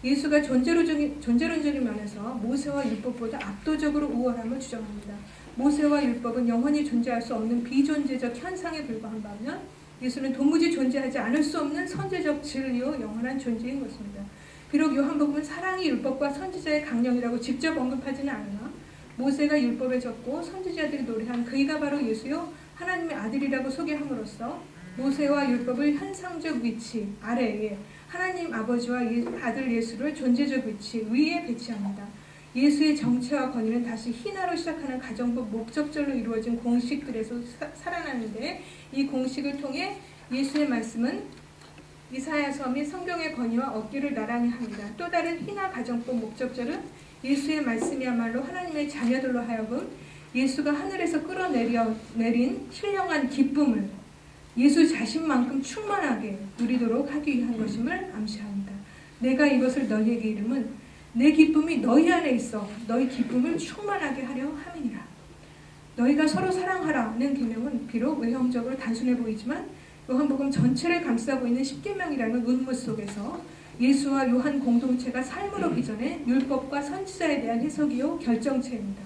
예수가 존재론적인 면에서 모세와 율법보다 압도적으로 우월함을 주장합니다. 모세와 율법은 영원히 존재할 수 없는 비존재적 현상에 불과한 반면 예수는 도무지 존재하지 않을 수 없는 선제적 진리요 영원한 존재인 것입니다. 비록 요한복음은 사랑이 율법과 선지자의 강령이라고 직접 언급하지는 않으나 모세가 율법에 적고 선지자들이 노래한 그이가 바로 예수요 하나님의 아들이라고 소개함으로써 모세와 율법을 현상적 위치 아래에 하나님 아버지와 아들 예수를 존재적 위치 위에 배치합니다. 예수의 정체와 권위는 다시 희나로 시작하는 가정법 목적절로 이루어진 공식들에서 살아나는데 이 공식을 통해 예수의 말씀은 이사야서 및 성경의 권위와 어깨를 나란히 합니다. 또 다른 희나 가정법 목적절은 예수의 말씀이야말로 하나님의 자녀들로 하여금 예수가 하늘에서 끌어내린 신령한 기쁨을 예수 자신만큼 충만하게 누리도록 하기 위한 것임을 암시합니다. 내가 이것을 너희에게 이름은 내 기쁨이 너희 안에 있어 너희 기쁨을 충만하게 하려 함이니라. 너희가 서로 사랑하라는 계명은 비록 외형적으로 단순해 보이지만 요한복음 전체를 감싸고 있는 십계명이라는 의무 속에서 예수와 요한 공동체가 삶으로 비전해 율법과 선지자에 대한 해석이요 결정체입니다.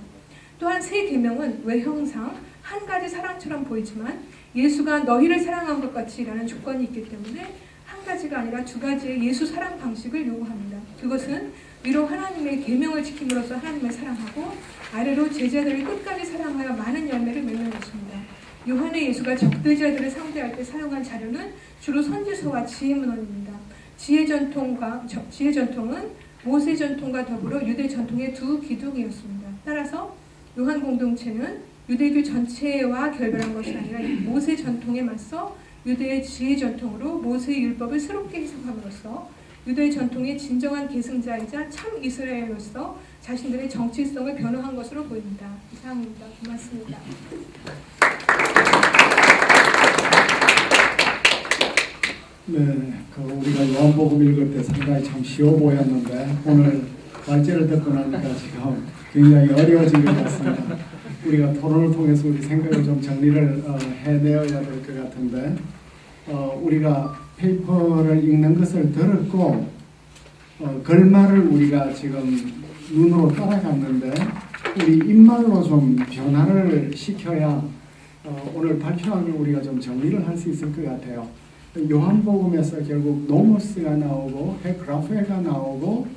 또한 세 계명은 외형상 한 가지 사랑처럼 보이지만 예수가 너희를 사랑한 것 같이라는 조건이 있기 때문에 한 가지가 아니라 두 가지의 예수 사랑 방식을 요구합니다. 그것은 위로 하나님의 계명을 지킴으로써 하나님을 사랑하고 아래로 제자들을 끝까지 사랑하여 많은 열매를 맺는 것입니다. 요한의 예수가 적대자들을 상대할 때 사용한 자료는 주로 선지서와 지혜문헌입니다. 지혜 전통은 모세 전통과 더불어 유대 전통의 두 기둥이었습니다. 따라서 요한 공동체는 유대교 전체와 결별한 것이 아니라 모세 전통에 맞서 유대의 지혜 전통으로 모세의 율법을 새롭게 해석함으로써 유대 전통의 진정한 계승자이자 참 이스라엘로서 자신들의 정체성을 변호한 것으로 보입니다. 이상입니다. 고맙습니다. 네, 우리가 요한복음 읽을 때 상당히 참 쉬워 보였는데 오늘 말재를 듣고 나니까 지금 굉장히 어려워진 것 같습니다. 우리가 토론을 통해서 우리 생각을 좀 정리를 해내어야 될 것 같은데 우리가 페이퍼를 읽는 것을 들었고 결말을 우리가 지금 눈으로 따라갔는데 우리 입말로 좀 변화를 시켜야 오늘 발표하는 우리가 좀 정리를 할 수 있을 것 같아요. 요한복음에서 결국 노모스가 나오고 헤그라페가 나오고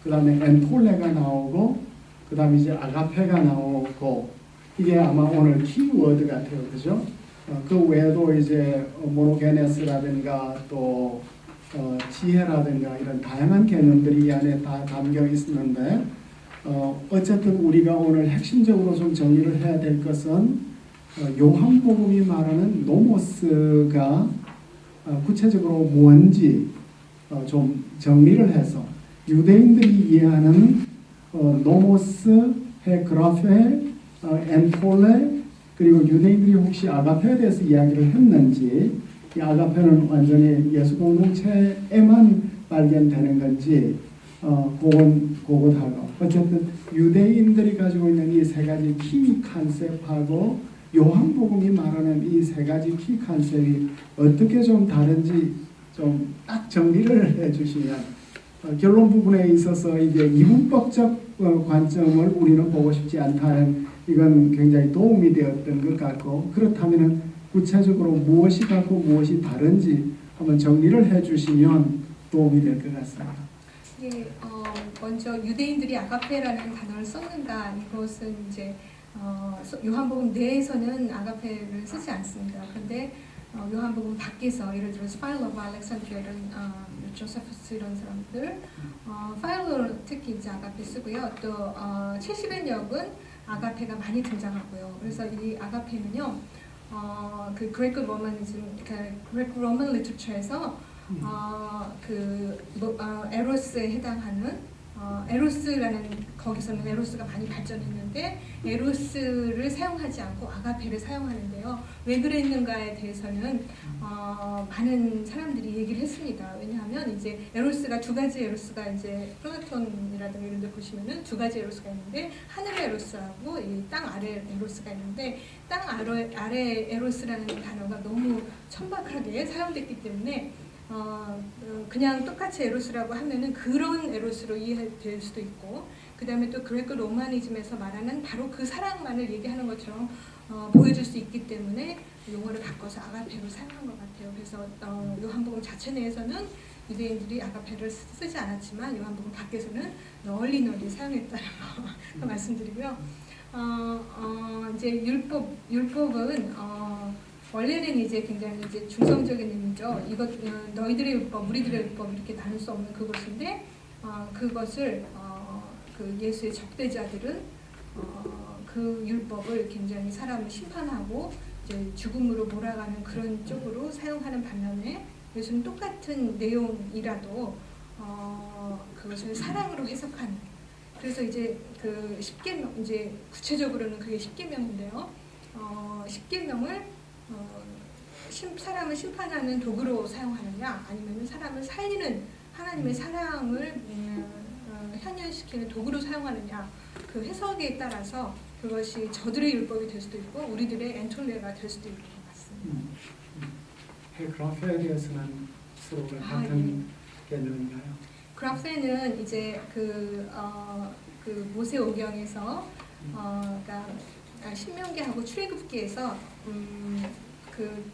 그 다음에 엔톨레가 나오고 그 다음에 이제 아가페가 나오고 이게 아마 오늘 키워드 같아요. 그죠? 그 외에도 이제 모노게네스라든가 또 지혜라든가 이런 다양한 개념들이 이 안에 다 담겨 있었는데 어쨌든 우리가 오늘 핵심적으로 좀 정리를 해야 될 것은 요한복음이 말하는 노모스가 구체적으로 뭔지 좀 정리를 해서 유대인들이 이해하는 노모스, 헤그라페, 엔톨레 그리고 유대인들이 혹시 아가페에 대해서 이야기를 했는지 이 아가페는 완전히 예수 공동체에만 발견되는 건지 그것하고 어쨌든 유대인들이 가지고 있는 이 세 가지 키 컨셉하고 요한복음이 말하는 이 세 가지 키 컨셉이 어떻게 좀 다른지 좀 딱 정리를 해주시면 결론 부분에 있어서 이제 이분법적 관점을 우리는 보고 싶지 않다는 이건 굉장히 도움이 되었던 것 같고 그렇다면 구체적으로 무엇이 같고 무엇이 다른지 한번 정리를 해주시면 도움이 될 것 같습니다. 예, 먼저 유대인들이 아가페라는 단어를 썼는가 이것은 이제 요한복음 내에서는 아가페를 쓰지 않습니다. 그런데 요한복음 밖에서 예를 들어 스파일 오브 알렉산드리아 이런 조세푸스 이런 사람들, 파일로는 특히 이제 아가페 쓰고요. 또 70의 역은 아가페가 많이 등장하고요. 그래서 이 아가페는요, 그 그레이크 로마니즘, 그레이크 로만 리터처에서 에로스에 해당하는 에로스라는, 거기서는 에로스가 많이 발전했는데 에로스를 사용하지 않고 아가페를 사용하는데요. 왜 그랬는가에 대해서는 많은 사람들이 얘기를 했습니다. 왜냐하면 이제 에로스가 두 가지 에로스가 이제 플라톤이라든가 이런 데 보시면은 두 가지 에로스가 있는데 하늘의 에로스하고 이 땅 아래 에로스가 있는데 땅 아래 에로스라는 단어가 너무 천박하게 사용됐기 때문에 그냥 똑같이 에로스라고 하면은 그런 에로스로 이해될 수도 있고, 그 다음에 또 그레이크 로마니즘에서 말하는 바로 그 사랑만을 얘기하는 것처럼 보여줄 수 있기 때문에 용어를 바꿔서 아가페로 사용한 것 같아요. 그래서 요한복음 자체 내에서는 유대인들이 아가페를 쓰지 않았지만 요한복음 밖에서는 널리 사용했다는 거 말씀드리고요. 이제 율법은 원래는 이제 굉장히 이제 중성적인 의미죠. 이것 너희들의 율법, 우리들의 율법 이렇게 나눌 수 없는 그것인데 그것을 그 예수의 적대자들은 그 율법을 굉장히 사람을 심판하고 이제 죽음으로 몰아가는 그런 쪽으로 사용하는 반면에 예수는 똑같은 내용이라도 그것을 사랑으로 해석하는. 그래서 이제 그 십계명, 이제 구체적으로는 그게 십계명인데요. 십계명을 사람을 심판하는 도구로 사용하느냐, 아니면 사람을 살리는 하나님의 사랑을 현현시키는 도구로 사용하느냐, 그 해석에 따라서 그것이 저들의 율법이 될 수도 있고 우리들의 엔톨레가 될 수도 있는 것 같습니다. 그라페에 대해서는 서로 같은 개념인가요? 그라페는 이제 그 모세오경에서 그러니까 신명기하고 출애굽기에서 그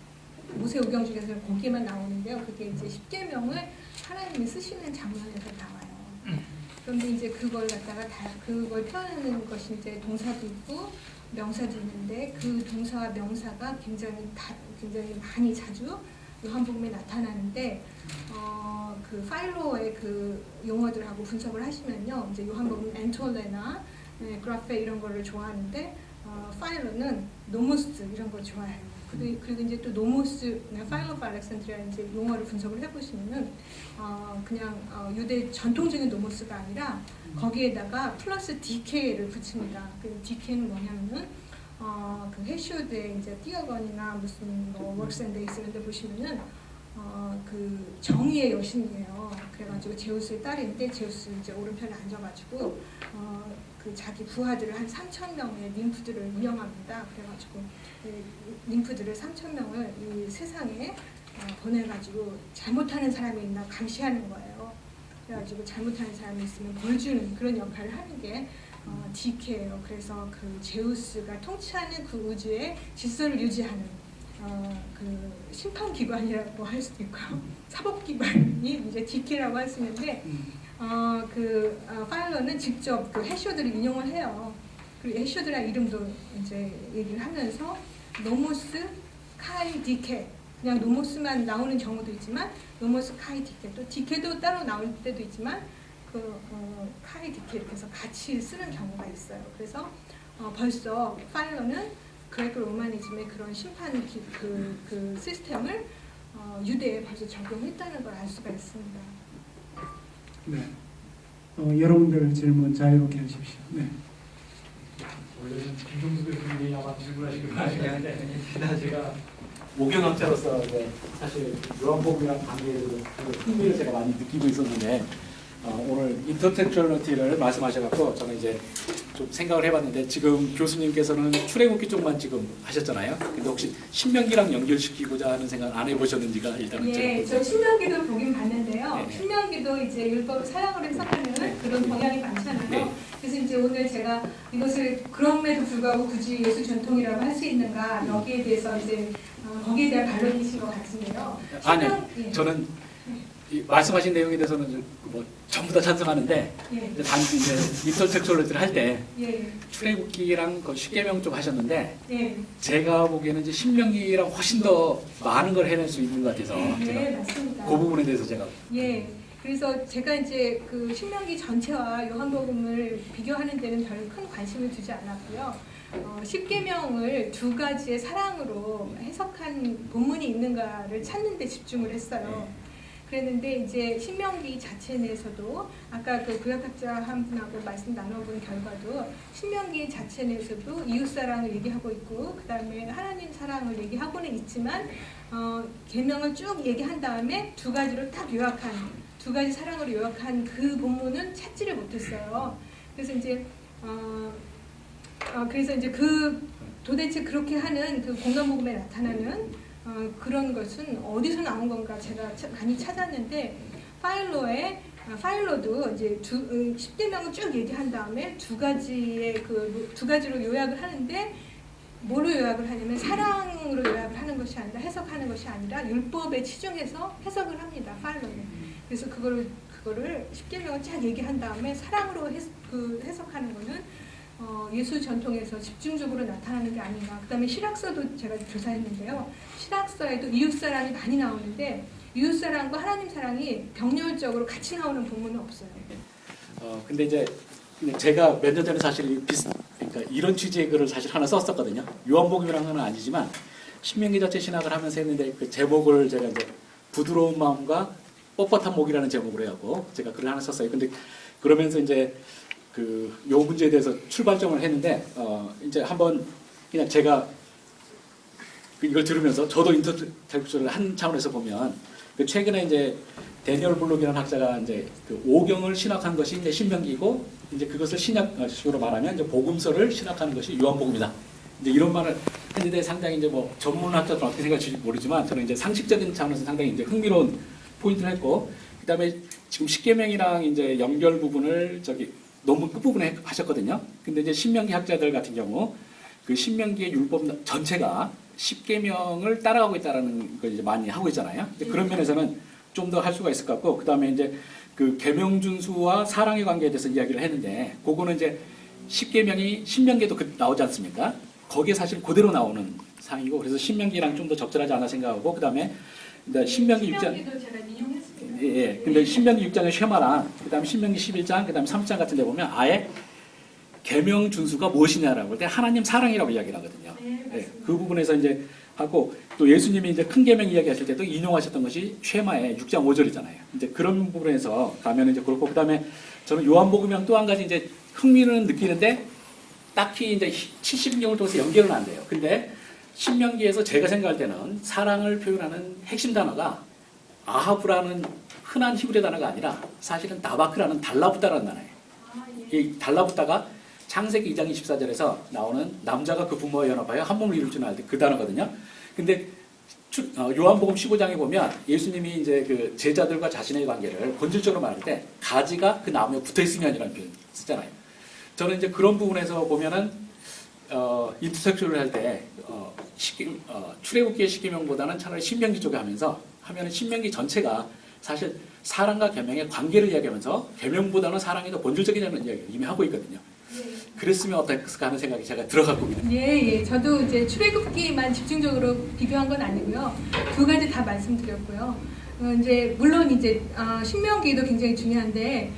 모세오경 중에서 거기에만 나오는데요. 그게 이제 십계명을 하나님이 쓰시는 장면에서 나와요. 그런데 이제 그걸 갖다가 그걸 표현하는 것이 이제 동사도 있고 명사도 있는데 그 동사와 명사가 굉장히 많이 자주 요한복음에 나타나는데 그 파일로의 그 용어들하고 분석을 하시면요, 이제 요한복음 엔톨레나 그라페 이런 거를 좋아하는데 파일로는 노모스 이런 거 좋아해요. 그리고 이제 또 노모스, 파일로 오브 알렉산드리아 이제 용어를 분석을 해보시면은 그냥 유대 전통적인 노모스가 아니라 거기에다가 플러스 DK를 붙입니다. 그 DK는 뭐냐면은 그 헤쇼드의 이제 띠어건이나 무슨 뭐 웍스앤데이스 이런 데 보시면은 그 정의의 여신이에요. 그래가지고 제우스의 딸인데 제우스 이제 오른편에 앉아가지고 그 자기 부하들을 한 3,000명의 ним프들을 운영합니다. 그래가지고 ним프들을 3,000명을 이 세상에 보내가지고 잘못하는 사람이 있나 감시하는 거예요. 그래가지고 잘못하는 사람이 있으면 벌 주는 그런 역할을 하는 게 디케예요. 그래서 그 제우스가 통치하는 그 우주의 질서를 유지하는 그 심판기관이라고 할 수도 있고요. 사법기관이 이제 디케라고 할 수 있는데 파일러는 직접 그 해쇼들을 인용을 해요. 그리고 해쇼들의 이름도 이제 얘기를 하면서 노모스 카이 디케, 그냥 노모스만 나오는 경우도 있지만 노모스 카이 디케, 또 디케도 따로 나올 때도 있지만 그 카이 디케 이렇게 해서 같이 쓰는 경우가 있어요. 그래서 벌써 파일러는 그레이크 로마니즘의 그런 심판 그 시스템을 유대에 벌써 적용했다는 걸 알 수가 있습니다. 네. 여러분들 질문 자유롭게 하십시오. 네. 원래는 김종수 교수님이 아마 질문하시길 바라는데 제가 목연학자로서 사실 요한복음이랑 관계에 대해서 흥미를 제가 많이 느끼고 있었는데 오늘 인터텍츄얼리티를 말씀하셔갖고 저는 이제 좀 생각을 해봤는데 지금 교수님께서는 출애굽기 쪽만 지금 하셨잖아요. 근데 혹시 신명기랑 연결시키고자 하는 생각 안 해보셨는지가 일단은 예, 저 신명기도 보긴 봤는데요. 네. 신명기도 이제 율법을 사랑으로 해석하는 그런 경향이 많잖아요. 네. 그래서 이제 오늘 제가 이것을 그럼에도 불구하고 굳이 예수 전통이라고 할 수 있는가 여기에 대해서 이제 거기에 대한 반론이신 것 같은데요. 아니요, 예. 저는 이 말씀하신 내용에 대해서는 뭐 전부 다 찬성하는데 예. 이제 단지 이제 인터섹슈얼리티를 할 때 예. 출애굽기랑 그 십계명 좀 하셨는데 예. 제가 보기에는 이제 신명기랑 훨씬 더 많은 걸 해낼 수 있는 것 같아서 네, 제가 맞습니다. 그 부분에 대해서 제가 예. 그래서 제가 이제 그 신명기 전체와 요한복음을 비교하는 데는 별 큰 관심을 두지 않았고요. 십계명을 두 가지의 사랑으로 해석한 본문이 있는가를 찾는 데 집중을 했어요. 그랬는데 이제 신명기 자체 내에서도 아까 그 구약학자 한 분하고 말씀 나눠본 결과도 신명기 자체 내에서도 이웃 사랑을 얘기하고 있고 그 다음에 하나님 사랑을 얘기하고는 있지만 계명을 쭉 얘기한 다음에 두 가지로 딱 요약한 두 가지 사랑으로 요약한 그 본문은 찾지를 못했어요. 그래서 이제 그 도대체 그렇게 하는 그 공간복음에 나타나는 그런 것은 어디서 나온 건가 제가 많이 찾았는데 파일로도 이제 10계명을 쭉 얘기한 다음에 두 가지로 요약을 하는데 뭐로 요약을 하냐면 사랑으로 요약을 하는 것이 아니라 해석하는 것이 아니라 율법에 치중해서 해석을 합니다. 파일로는. 그래서 그거를 10계명을 쫙 얘기한 다음에 사랑으로 해석하는 거는 예수 전통에서 집중적으로 나타나는 게 아닌가. 그 다음에 실학서도 제가 조사했는데요. 실학서에도 이웃사랑이 많이 나오는데 이웃사랑과 하나님 사랑이 병렬적으로 같이 나오는 본문은 없어요. 근데 이제 제가 몇 년 전에 사실 그러니까 이런 취지의 글을 사실 하나 썼었거든요. 요한복음이라는 건 아니지만 신명기 자체 신학을 하면서 했는데 그 제목을 제가 이제 부드러운 마음과 뻣뻣한 목이라는 제목으로 해갖고 제가 글을 하나 썼어요. 근데 그러면서 이제 요 문제에 대해서 출발점을 했는데 이제 한번 그냥 제가 이걸 들으면서 저도 인터텍스를 한 차원에서 보면 최근에 이제 데니얼 블록이라는 학자가 이제 그 오경을 신학한 것이 이제 신명기고 이제 그것을 신약식으로 말하면 이제 복음서를 신학하는 것이 요한복음이다. 이제 이런 말을 했는데 상당히 이제 뭐 전문학자들은 어떻게 생각할지 모르지만 저는 이제 상식적인 차원에서 상당히 이제 흥미로운 포인트를 했고 그다음에 지금 십계명이랑 이제 연결 부분을 논문 끝부분에 하셨거든요. 근데 이제 신명기 학자들 같은 경우 그 신명기의 율법 전체가 십계명을 따라가고 있다라는 걸 이제 많이 하고 있잖아요. 이제 그런 면에서는 좀 더 할 수가 있을 것 같고 그다음에 이제 그 계명 준수와 사랑의 관계에 대해서 이야기를 했는데 그거는 이제 십계명이 신명기에도 나오지 않습니까? 거기에 사실 그대로 나오는 상이고 그래서 신명기랑 좀 더 적절하지 않나 생각하고 그다음에 신명기 6장 신명기도 제가 인용했습니다. 예. 근데 신명기 6장의 쉐마랑 그다음에 신명기 11장 그다음에 30장 같은 데 보면 아예 계명 준수가 무엇이냐라고 할 때 하나님 사랑이라고 이야기를 하거든요. 네, 그 부분에서 이제 하고 또 예수님이 이제 큰 계명 이야기하실 때도 인용하셨던 것이 쉐마의 6장 5절이잖아요. 이제 그런 부분에서 가면 이제 그렇고 그다음에 저는 요한복음이랑 또 한 가지 이제 흥미는 느끼는데 딱히 이제 70년을 통해서 연결은 안 돼요. 근데 신명기에서 제가 생각할 때는 사랑을 표현하는 핵심 단어가 아하브라는 흔한 히브리 단어가 아니라 사실은 다바크라는 달라붙다라는 단어예요. 이 달라붙다가 창세기 2장 24절에서 나오는 남자가 그 부모와 연합하여 한 몸을 이룰 줄 알 때 그 단어거든요. 근데 요한복음 15장에 보면 예수님이 이제 그 제자들과 자신의 관계를 본질적으로 말할 때 가지가 그 나무에 붙어 있으면이라는 표현 쓰잖아요. 저는 이제 그런 부분에서 보면은 인터섹션을 할 때 출애굽기의 십계명보다는 차라리 신명기 쪽에 하면은 신명기 전체가 사실 사랑과 계명의 관계를 이야기하면서 계명보다는 사랑이 더 본질적이라는 이야기를 이미 하고 있거든요. 그랬으면 어땠을까 하는 생각이 제가 들어가고 있습니다. 예. 저도 이제 출애굽기만 집중적으로 비교한 건 아니고요. 두 가지 다 말씀드렸고요. 이제 물론 이제 신명기도 굉장히 중요한데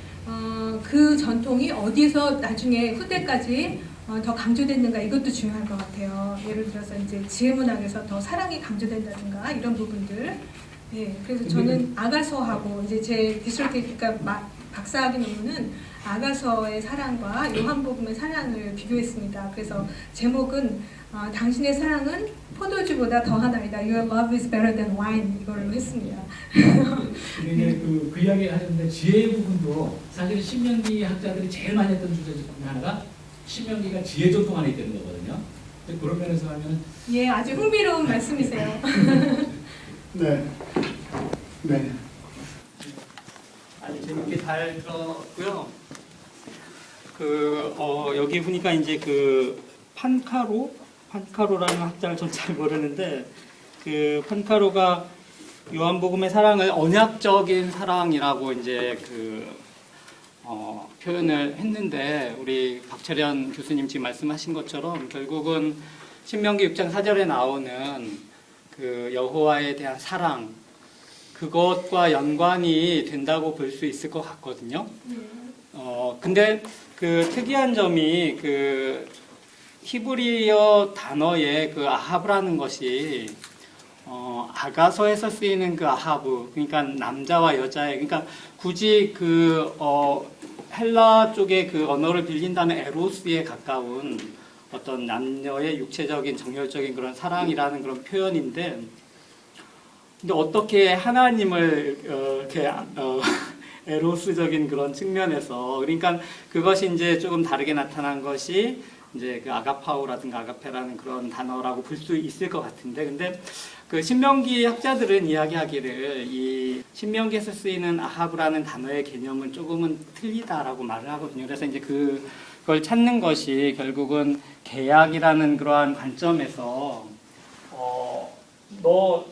그 전통이 어디서 나중에 후대까지 더 강조됐는가 이것도 중요할 것 같아요. 예를 들어서 이제 지혜문학에서 더 사랑이 강조된다든가 이런 부분들. 예, 그래서 저는 아가서하고 이제 제 그러니까 박사학위 논문은 아가서의 사랑과 요한복음의 사랑을 비교했습니다. 그래서 제목은 당신의 사랑은 포도주보다 더하나이다. Your love is better than wine 이걸로 했습니다. 근데 그 이야기 하셨는데 지혜 부분도 사실 신명기 학자들이 제일 많이 했던 주제 중에 하나가 신명기가 지혜 전통 안에 있다는 거거든요. 그런 면에서 하면 예, 아주 흥미로운 말씀이세요. 네. 아니 재밌게 잘 들었고요. 여기 보니까 이제 그 판카로라는 학자를 전 잘 모르는데 그 판카로가 요한복음의 사랑을 언약적인 사랑이라고 이제 표현을 했는데 우리 박철현 교수님 지금 말씀하신 것처럼 결국은 신명기 6장 4절에 나오는 그 여호와에 대한 사랑 그것과 연관이 된다고 볼 수 있을 것 같거든요. 근데 그 특이한 점이 그 히브리어 단어의 그 아합이라는 것이 아가서에서 쓰이는 그 아하브, 그러니까 남자와 여자의, 그러니까 굳이 헬라 쪽의 그 언어를 빌린다면 에로스에 가까운 어떤 남녀의 육체적인 정열적인 그런 사랑이라는 그런 표현인데, 근데 어떻게 하나님을 이렇게 에로스적인 그런 측면에서, 그러니까 그것이 이제 조금 다르게 나타난 것이 이제 그 아가파오라든가 아가페라는 그런 단어라고 볼 수 있을 것 같은데, 근데 그 신명기 학자들은 이야기하기를 이 신명기에서 쓰이는 아하브라는 단어의 개념은 조금은 틀리다라고 말을 하거든요. 그래서 이제 그걸 찾는 것이 결국은 계약이라는 그러한 관점에서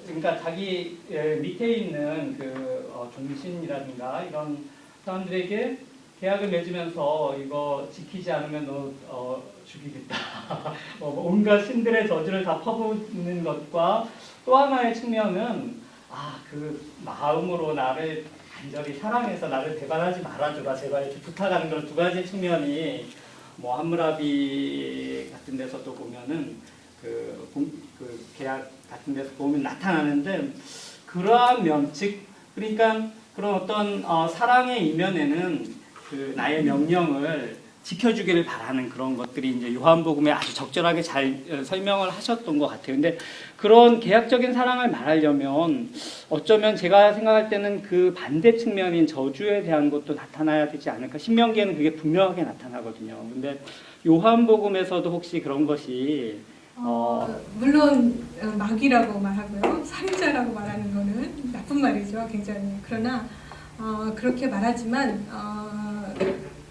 그러니까 자기 밑에 있는 그 종신이라든가 이런 사람들에게 계약을 맺으면서 이거 지키지 않으면 너 죽이겠다. 온갖 신들의 저주를 다 퍼붓는 것과 또 하나의 측면은 그 마음으로 나를 간절히 사랑해서 나를 배반하지 말아주라 제발 이렇게 부탁하는 그런 두 가지 측면이 뭐 함무라비 같은 데서도 보면은 그 계약 같은 데서 보면 나타나는데 그러한 즉 그러니까 그런 어떤 사랑의 이면에는 그 나의 명령을 지켜주기를 바라는 그런 것들이 이제 요한복음에 아주 적절하게 잘 설명을 하셨던 것 같아요. 근데 그런 계약적인 사랑을 말하려면 어쩌면 제가 생각할 때는 그 반대 측면인 저주에 대한 것도 나타나야 되지 않을까. 신명기에는 그게 분명하게 나타나거든요. 근데 요한복음에서도 혹시 그런 것이 물론 마귀라고 말하고요, 살인자라고 말하는 거는 나쁜 말이죠, 굉장히. 그러나 그렇게 말하지만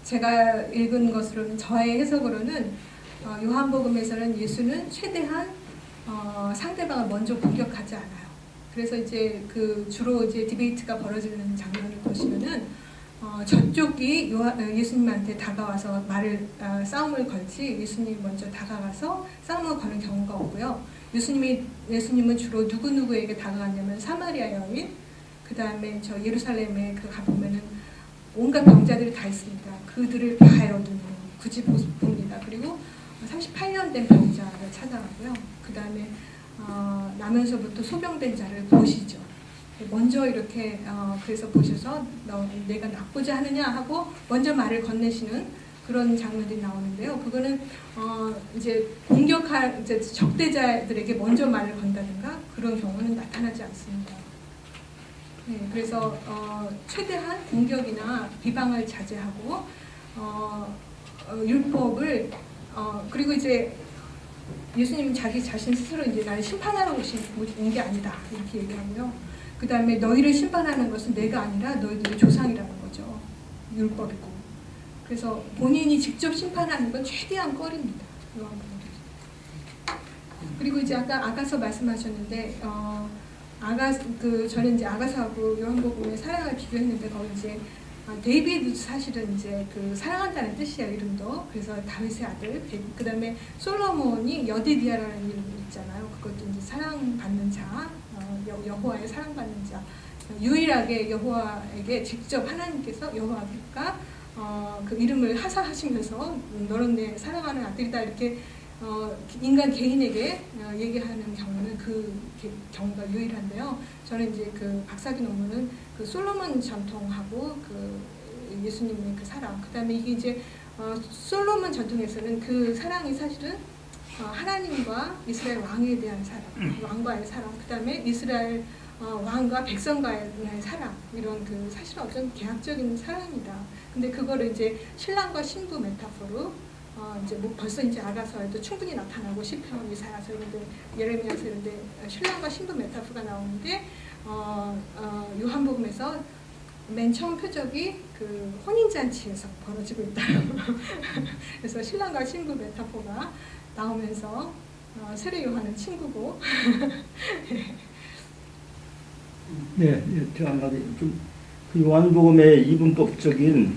제가 읽은 것으로는 저의 해석으로는 요한복음에서는 예수는 최대한 상대방을 먼저 공격하지 않아요. 그래서 이제 그 주로 이제 디베이트가 벌어지는 장면을 보시면은 저쪽이 예수님한테 다가와서 싸움을 걸지 예수님이 먼저 다가가서 싸움을 거는 경우가 없고요. 예수님은 주로 누구에게 다가갔냐면 사마리아 여인, 그 다음에 저 예루살렘에 가보면은 온갖 병자들이 다 있습니다. 그들을 가해오는 굳이 봅니다. 그리고 38년 된 병자를 찾아가고요. 그 다음에 나면서부터 소병된 자를 보시죠. 먼저 이렇게 그래서 보셔서 내가 나쁘지 않느냐 하고 먼저 말을 건네시는 그런 장면들이 나오는데요. 그거는 이제 공격할 이제 적대자들에게 먼저 말을 건다든가 그런 경우는 나타나지 않습니다. 네, 그래서 최대한 공격이나 비방을 자제하고 율법을 그리고 이제 예수님은 자기 자신 스스로 이제 나를 심판하러 온 게 아니다 이렇게 얘기하고요. 그 다음에 너희를 심판하는 것은 내가 아니라 너희들의 조상이라는 거죠. 율법이고. 그래서 본인이 직접 심판하는 건 최대한 꺼립니다. 그리고 이제 아까 아가서 말씀하셨는데 저는 이제 아가서하고 요한복음의 사랑을 비교했는데 거기 이제 데이비드 사실은 이제 그 사랑한다는 뜻이에요, 이름도. 그래서 다윗의 아들. 그 다음에 솔로몬이 여디디아라는 이름이 있잖아요. 그것도 이제 사랑받는 자, 여호와의 사랑받는 자. 유일하게 여호와에게 직접 하나님께서 여호와가 그 이름을 하사하시면서 너는 내 사랑하는 아들이다 이렇게 인간 개인에게 얘기하는 경우는 그 경우가 유일한데요. 저는 이제 그 박사기 논문은 그 솔로몬 전통하고 그 예수님의 그 사랑, 그 다음에 이게 이제 솔로몬 전통에서는 그 사랑이 사실은 하나님과 이스라엘 왕에 대한 사랑, 왕과의 사랑, 그 다음에 이스라엘 왕과 백성과의 사랑, 이런 그 사실 어떤 계약적인 사랑이다. 근데 그거를 이제 신랑과 신부 메타포로 이제 뭐 벌써 이제 아가서에도 충분히 나타나고 시편, 이사야서 이런데 예레미야서 이런데 신랑과 신부 메타포가 나오는데 요한복음에서 맨 처음 표적이 그 혼인잔치에서 벌어지고 있다. 그래서 신랑과 신부 메타포가 나오면서 세례 요한은 친구고 네, 제가 한 가지 그 요한복음의 이분법적인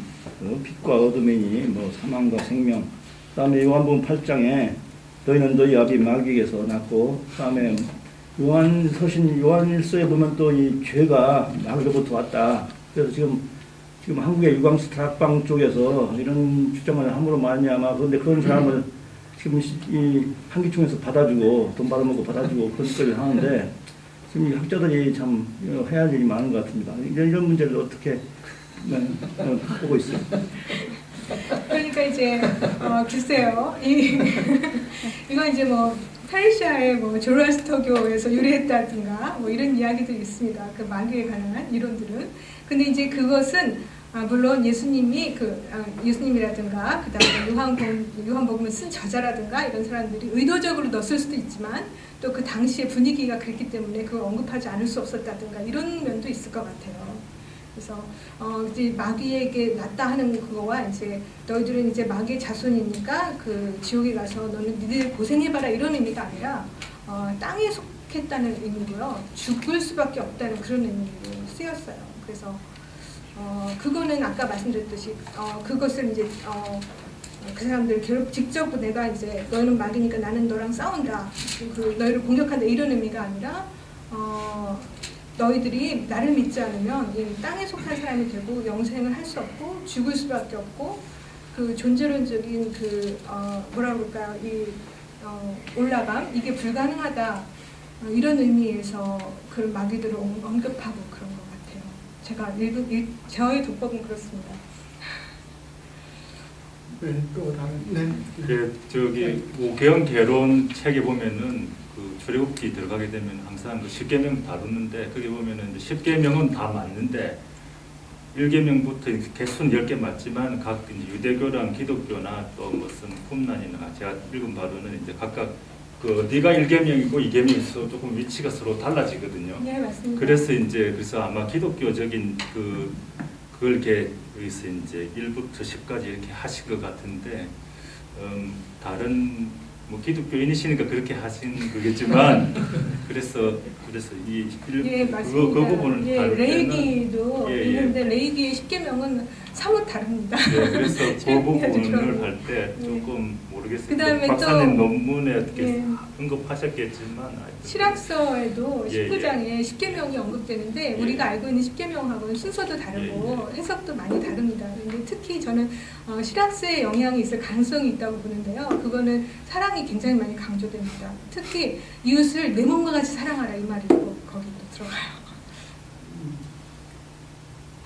빛과 어둠이니 뭐 사망과 생명, 그다음에 요한복음 8장에 너희는 너희 아비 마귀에게서 났고, 그다음에 요한일서에 보면 또 이 죄가 마귀로부터 왔다. 그래서 지금 한국의 유광수 다락방 쪽에서 이런 주장을 함으로 말미암아, 그런데 그런 사람을 지금 이 한기총에서 받아주고 돈 받아먹고 받아주고 그런 거를 하는데, 지금 이 학자들이 참 해야 할 일이 많은 것 같습니다. 이런 문제를 어떻게 보고 있어요? 그러니까 이제 글쎄요. 이건 이제 뭐 페르시아의 뭐 조로아스터교에서 유래했다든가 뭐 이런 이야기들이 있습니다. 그 마귀에 관한 이론들은. 근데 이제 그것은 물론 예수님이라든가 그다음에 요한복음을 쓴 저자라든가 이런 사람들이 의도적으로 넣었을 수도 있지만 또 그 당시의 분위기가 그랬기 때문에 그걸 언급하지 않을 수 없었다든가 이런 면도 있을 것 같아요. 그래서 이제 마귀에게 났다 하는 그거와 이제 너희들은 이제 마귀의 자손이니까 그 지옥에 가서 너는 니들 고생해봐라 이런 의미가 아니라 땅에 속했다는 의미고요. 죽을 수밖에 없다는 그런 의미로 쓰였어요. 그래서 그거는 아까 말씀드렸듯이 그것을 이제 그 사람들 직접 내가 이제 너는 마귀니까 나는 너랑 싸운다, 그 너희를 공격한다 이런 의미가 아니라 너희들이 나를 믿지 않으면 이 땅에 속한 사람이 되고 영생을 할 수 없고 죽을 수밖에 없고 그 존재론적인 그 뭐라 그럴까요, 이 올라감 이게 불가능하다, 이런 의미에서 그런 마귀들을 언급하고 그런 것 같아요. 저의 독법은 그렇습니다. 네, 또 다른 네. 저기 오개헌 개론 책에 보면은 그 출애굽기 들어가게 되면 항상 그 10계명 다루는데, 거기 보면은 10계명은 다 맞는데 1계명부터 개수는 10개 맞지만 각 이제 유대교랑 기독교나 또 무슨 쿰란이나 제가 읽은 바로는 이제 각각 그 어디가 1계명이고 2계명에서 조금 위치가 서로 달라지거든요. 네, 맞습니다. 그래서 아마 기독교적인 그걸 이렇게 여기서 이제 1부터 10까지 이렇게 하신 것 같은데, 다른 뭐 기독교인이시니까 그렇게 하신 거겠지만 그래서 예, 그 맞습니다. 부분을 예, 다룰 때는 레이기도 있는데 레이기의 10계명은 사뭇 다릅니다. 네, 그래서 그 부분을 그렇더라고요. 할 때 조금 모르겠어요. 그다음에 박사님 또 논문에 어떻게 예. 언급하셨겠지만 실학서에도 예, 19장에 10계명이 언급되는데 우리가 알고 있는 10계명하고는 순서도 다르고 해석도 많이 다릅니다. 근데 특히 저는 실학서에 영향이 있을 가능성이 있다고 보는데요. 그거는 사랑이 굉장히 많이 강조됩니다. 특히 이웃을 내 몸과 같이 사랑하라 이 말이 거기도 들어가요.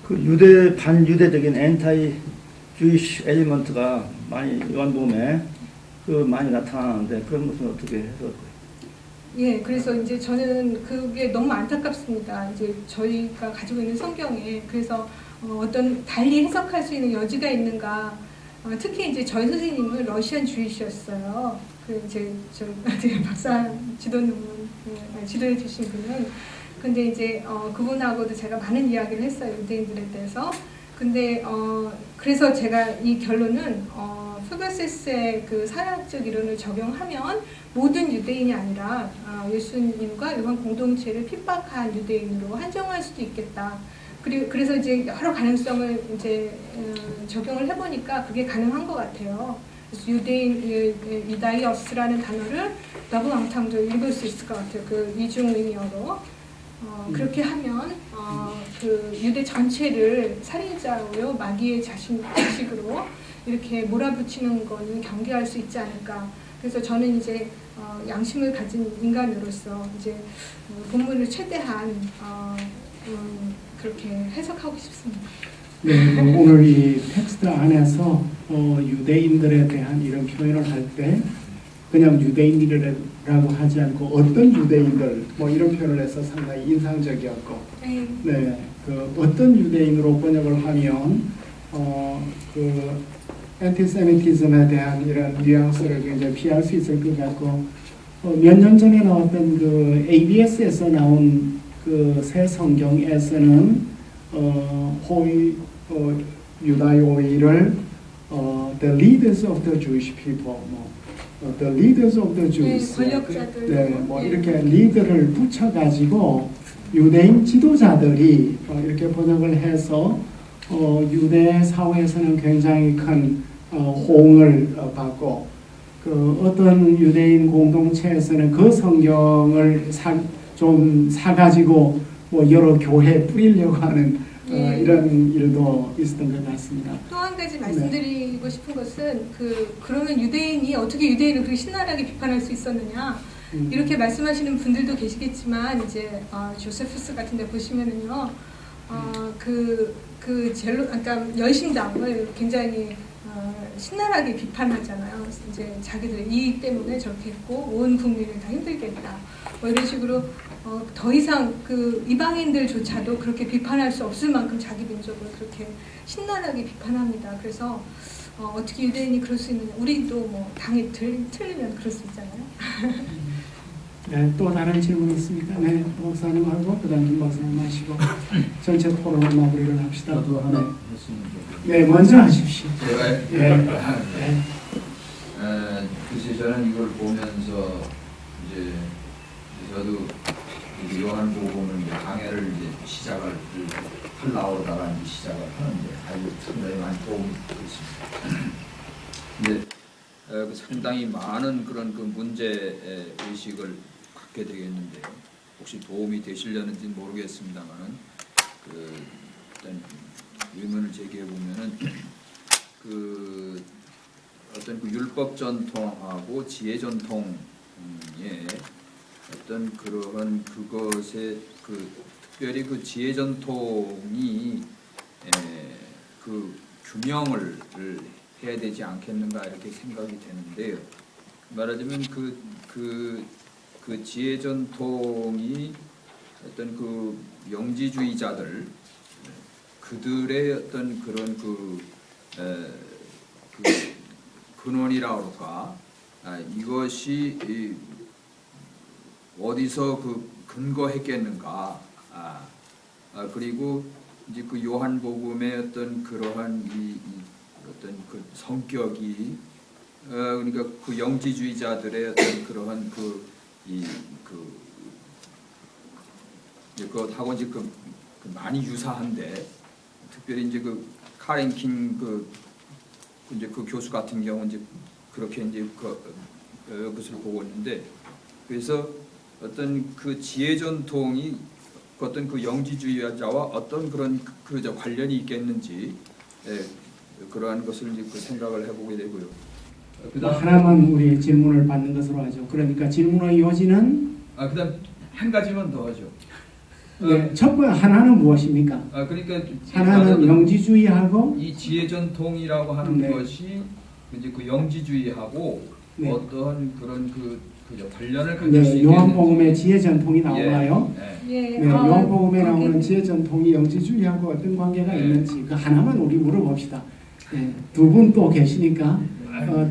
그 반유대적인 엔타이 주이시 엘리먼트가 많이 요한복음에 많이 나타나는데, 그런 것은 어떻게 해석할까요? 예, 그래서 이제 저는 그게 너무 안타깝습니다. 이제 저희가 가지고 있는 성경에 그래서 어떤 달리 해석할 수 있는 여지가 있는가. 특히 이제 저희 선생님은 러시안 주이시였어요. 그 이제 저 박사 지도 논문 지도해 주신 분은. 근데 이제 그분하고도 제가 많은 이야기를 했어요, 유대인들에 대해서. 근데 그래서 제가 이 결론은 푸거세스의 그 사회학적 이론을 적용하면 모든 유대인이 아니라 예수님과 요한 공동체를 핍박한 유대인으로 한정할 수도 있겠다. 그래서 이제 여러 가능성을 이제 적용을 해보니까 그게 가능한 것 같아요. 그래서 유다이어스라는 단어를 더블 앙탕도 읽을 수 있을 것 같아요. 그 이중 의미어로. 그렇게 하면 그 유대 전체를 살인자고요, 마귀의 자식으로 이렇게 몰아붙이는 거는 경계할 수 있지 않을까. 그래서 저는 이제 양심을 가진 인간으로서 이제 본문을 최대한 그렇게 해석하고 싶습니다. 네, 오늘 이 텍스트 안에서 유대인들에 대한 이런 표현을 할 때 그냥 유대인이라고 하지 않고 어떤 유대인들 뭐 이런 표현을 해서 상당히 인상적이었고, 네, 그 어떤 유대인으로 번역을 하면 그 엔티세미티즘에 대한 이런 뉘앙스를 굉장히 피할 수 있을 것 같고, 몇 년 전에 나왔던 그 ABS에서 나온 그 새 성경에서는 유다요이를 the leaders of the Jewish people, the leaders of the Jews, 권력자들, 네, 뭐 이렇게 리더를 붙여가지고 유대인 지도자들이 이렇게 번역을 해서 유대 사회에서는 굉장히 큰 호응을 받고 그 어떤 유대인 공동체에서는 그 성경을 좀 사가지고 뭐 여러 교회에 뿌리려고 하는 이런 일도 있었던 것 같습니다. 또 한 가지 말씀드리고 싶은 것은 그러면 유대인이 어떻게 유대인을 그렇게 신랄하게 비판할 수 있었느냐 이렇게 말씀하시는 분들도 계시겠지만 이제 조세푸스 같은데 보시면은요 그러니까 열심당을 굉장히 신랄하게 비판하잖아요. 이제 자기들의 이익 때문에 저렇게 했고 온 국민을 다 힘들게 했다. 뭐 이런 식으로 더 이상 그 이방인들조차도 그렇게 비판할 수 없을 만큼 자기 민족을 그렇게 신랄하게 비판합니다. 그래서 어떻게 유대인이 그럴 수 있느냐. 우리도 뭐 당이 틀리면 그럴 수 있잖아요. 네, 또 다른 질문 있습니까? 네, 목사님하고 그다음 김 목사님 하시고 전체 토론을 마무리를 합시다. 저도 하나 했으면 좋겠어요. 네, 먼저 하십시오. 제가요? 네. 글쎄 저는 이걸 보면서 이제 저도 이제 요한복음을 이제 강해를 이제 시작을 하려다가 이제 시작을 하는데 아주 상당히 많이 도움이 됐습니다. 근데 상당히 많은 그런 그 문제 의식을 갖게 되겠는데요. 혹시 도움이 되시려는지 모르겠습니다만은 일단 의문을 제기해 보면은 어떤 그 율법 전통하고 지혜 전통의 어떤 그러한 그것에 특별히 그 지혜 전통이 그 균형을 해야 되지 않겠는가 이렇게 생각이 되는데요. 말하자면 그 지혜 전통이 어떤 그 영지주의자들 그들의 어떤 그런 그 근원이라고 할까 이것이 어디서 근거했겠는가 그리고 이제 그 요한복음의 어떤 그러한 어떤 그 성격이 그러니까 그 영지주의자들의 어떤 그러한 그것하고 이제 많이 유사한데 특별히 이제 그 카렌 킹 이제 그 교수 같은 경우 이제 그렇게 이제 그것을 보고 있는데 그래서 어떤 그 지혜 전통이 어떤 그 영지주의자와 어떤 그런 관련이 있겠는지 그러한 것을 이제 생각을 해보게 되고요. 하나만 우리 질문을 받는 것으로 하죠. 그러니까 질문의 요지는 그다음 한 가지만 더 하죠. 네, 첫 번째 하나는 무엇입니까? 그러니까 하나는 영지주의하고 이 지혜 전통이라고 하는 네. 것이 이제 그 영지주의하고 네. 어떤 그런 관련을 가질 수 네, 있는 요한복음의 지혜 전통이 나오나요? 예, 네, 요한복음에 나오는 거기- 지혜 전통이 영지주의하고 어떤 관계가 있는지 그 하나만 우리 물어봅시다. 네, 두 분 또 계시니까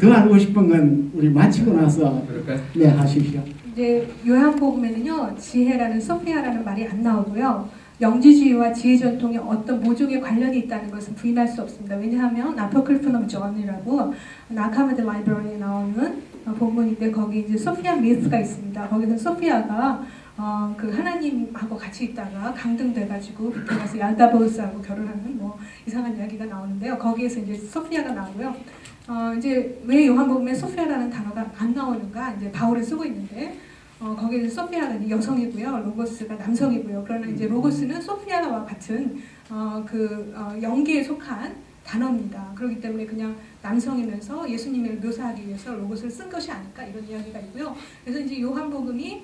더 알고 싶은 건 우리 마치고 나서 그럴까요? 네 하십시오. 이제 요한복음에는요 지혜라는 소피아라는 말이 안 나오고요 영지주의와 지혜 전통의 어떤 모종의 관련이 있다는 것은 부인할 수 없습니다. 왜냐하면 아포크리폰 오브 존이라고 나카마드 라이브러리에 나오는 본문인데 거기 이제 소피아 미스가 있습니다. 거기서 소피아가 그 하나님하고 같이 있다가 강등돼가지고 그때 가서 얄다보스하고 결혼하는 뭐 이상한 이야기가 나오는데요. 거기에서 이제 소피아가 나오고요. 이제 왜 요한복음에 소피아라는 단어가 안 나오는가? 이제 바울이 쓰고 있는데 거기는 소피아는 여성이고요, 로고스가 남성이고요. 그러나 이제 로고스는 소피아와 같은 영계에 속한 단어입니다. 그렇기 때문에 그냥 남성이면서 예수님을 묘사하기 위해서 로고스를 쓴 것이 아닐까 이런 이야기가 있고요. 그래서 이제 요한복음이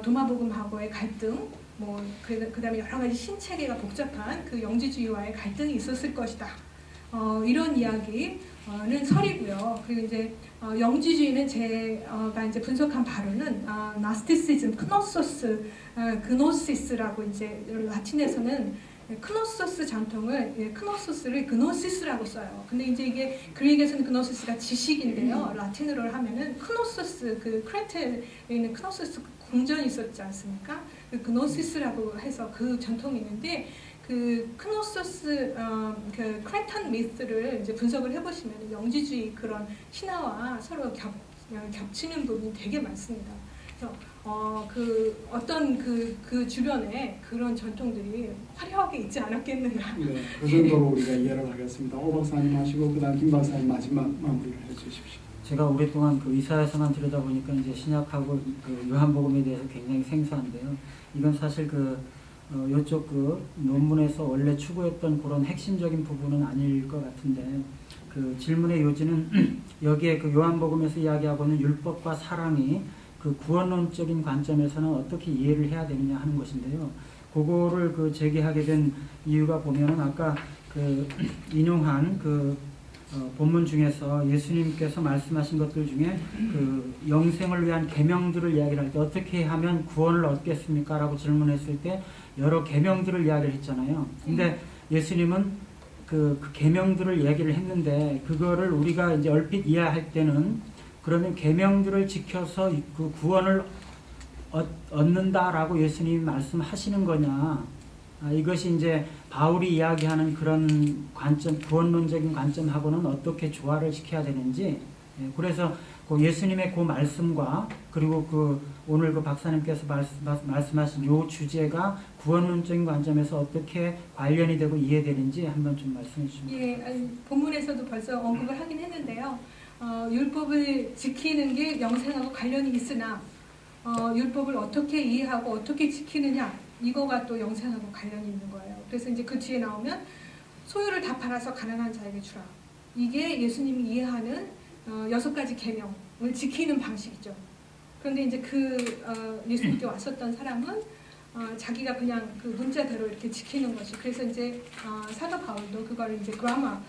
도마복음하고의 갈등, 뭐 그다음에 여러 가지 신체계가 복잡한 그 영지주의와의 갈등이 있었을 것이다. 이런 이야기는 설이고요. 그리고 이제 영지주의는 제가 이제 분석한 바로는 나스티시즘, 그노시스라고 이제 라틴에서는 크노소스 전통을 크노소스를 그노시스라고 써요. 근데 이제 이게 그리스에서는 그노시스가 지식인데요. 라틴어로 하면은 크노소스 그 크레테에 있는 크노소스 궁전이 있었지 않습니까? 그 그노시스라고 해서 그 전통이 있는데 그 크노소스 그 크레탄 미스를 이제 분석을 해보시면 영지주의 그런 신화와 서로 겹치는 부분이 되게 많습니다. 그래서 그 어떤 그 주변에 그런 전통들이 화려하게 있지 않았겠는가. 네, 그 정도로 우리가 이해를 하겠습니다. 오 박사님 하시고 그다음 김 박사님 마지막 마무리를 해주십시오. 제가 오랫동안 그 의사에서만 들여다보니까 이제 신약하고 그 요한복음에 대해서 굉장히 생소한데요. 이건 사실 요쪽 그 논문에서 원래 추구했던 그런 핵심적인 부분은 아닐 것 같은데, 그 질문의 요지는 여기에 그 요한복음에서 이야기하고는 율법과 사랑이 그 구원론적인 관점에서는 어떻게 이해를 해야 되느냐 하는 것인데요. 그거를 그 제기하게 된 이유가 보면은 아까 그 인용한 본문 중에서 예수님께서 말씀하신 것들 중에 그 영생을 위한 계명들을 이야기를 할 때 어떻게 하면 구원을 얻겠습니까? 라고 질문했을 때 여러 계명들을 이야기를 했잖아요. 근데 예수님은 그 계명들을 얘기를 했는데 그거를 우리가 이제 얼핏 이해할 때는 그러면 계명들을 지켜서 그 구원을 얻는다라고 예수님이 말씀하시는 거냐? 이것이 이제 바울이 이야기하는 그런 관점, 구원론적인 관점하고는 어떻게 조화를 시켜야 되는지, 그래서 그 예수님의 그 말씀과 그리고 그 오늘 그 박사님께서 말씀하신 요 주제가 구원론적인 관점에서 어떻게 관련이 되고 이해되는지 한번 좀 말씀해 주시면. 예, 본문에서도 벌써 언급을 하긴 했는데요. 율법을 지키는 게 영생하고 관련이 있으나 율법을 어떻게 이해하고 어떻게 지키느냐, 이거가 또 영생하고 관련이 있는 거예요. 그래서 이제 그 뒤에 나오면 소유를 다 팔아서 가난한 자에게 주라. 이게 예수님이 이해하는 6가지 계명을 지키는 방식이죠. 그런데 이제 예수님께 왔었던 사람은 자기가 그냥 그 문자대로 이렇게 지키는 것이. 그래서 이제 사도 바울도 그걸 이제 그라마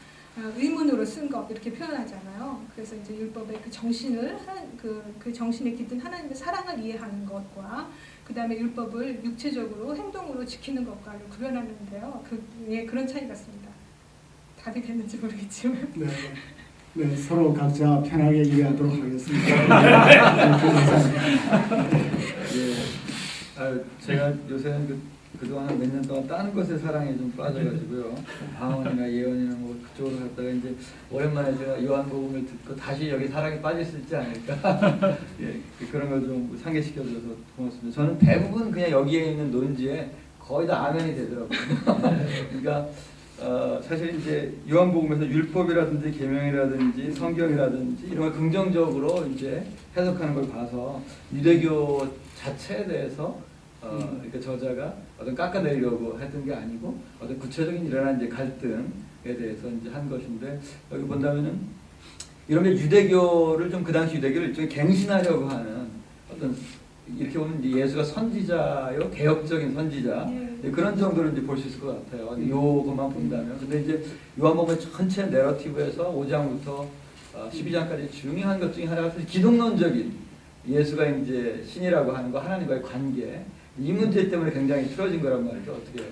의문으로 쓴 것 이렇게 표현하잖아요. 그래서 이제 율법의 그 정신을 그 정신에 깃든 하나님의 사랑을 이해하는 것과 그 다음에 율법을 육체적으로 행동으로 지키는 것과를 구별하는데요. 그런 차이 같습니다. 답이 됐는지 모르겠지만. 네, 네, 서로 각자 편하게 이해하도록 하겠습니다. 예, 제가 요새는 그동안 몇 년 동안 다른 것에 사랑에 좀 빠져가지고요. 방언이나 예언이나 뭐 그쪽으로 갔다가 이제 오랜만에 제가 요한복음을 듣고 다시 여기 사랑에 빠질 수 있지 않을까. 예, 그런 걸 좀 상기시켜줘서 고맙습니다. 저는 대부분 그냥 여기에 있는 논지에 거의 다 아멘이 되더라고요. 그러니까 사실 이제 요한복음에서 율법이라든지 계명이라든지 성경이라든지 이런 걸 긍정적으로 이제 해석하는 걸 봐서 유대교 자체에 대해서 그러니까 저자가 어떤 깎아내리려고 했던 게 아니고 어떤 구체적인 일어난 이제 갈등에 대해서 이제 한 것인데, 여기 본다면은 이런 게 유대교를 좀 그 당시 유대교를 일종의 갱신하려고 하는 어떤, 이렇게 보면 이제 예수가 선지자요, 개혁적인 선지자, 그런 정도로 이제 볼 수 있을 것 같아요. 요것만 본다면. 근데 이제 요한복음의 전체 내러티브에서 5장부터 12장까지 중요한 것 중에 하나가 사실 기독론적인 예수가 이제 신이라고 하는 거, 하나님과의 관계, 이 문제 때문에 굉장히 틀어진 거란 말이죠. 어떻게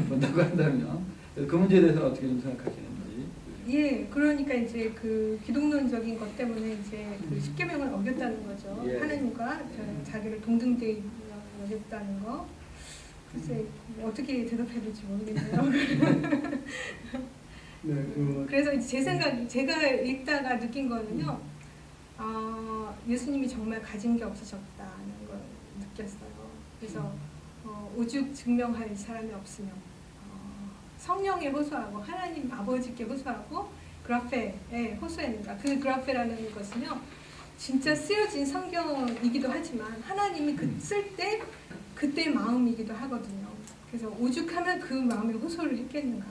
본다고 한다면. 그 문제에 대해서는 어떻게 좀 생각하시는지. 예, 그러니까 이제 그 기독론적인 것 때문에 이제 그 십계명을 어겼다는 거죠. 예. 하나님과 자기를 동등되게 여겼다는 거. 글쎄 어떻게 대답해야 될지 모르겠네요. 네, 그래서 이제 제 생각, 제가 읽다가 느낀 거는요. 예수님이 정말 가진 게 없으셨다는 걸 느꼈어요. 그래서 오죽 증명할 사람이 없으면 성령에 호소하고 하나님 아버지께 호소하고 그라페에 호소했는가. 그 그라페라는 것은요, 진짜 쓰여진 성경이기도 하지만 하나님이 쓸 때 그때의 마음이기도 하거든요. 그래서 오죽하면 그 마음에 호소를 했겠는가.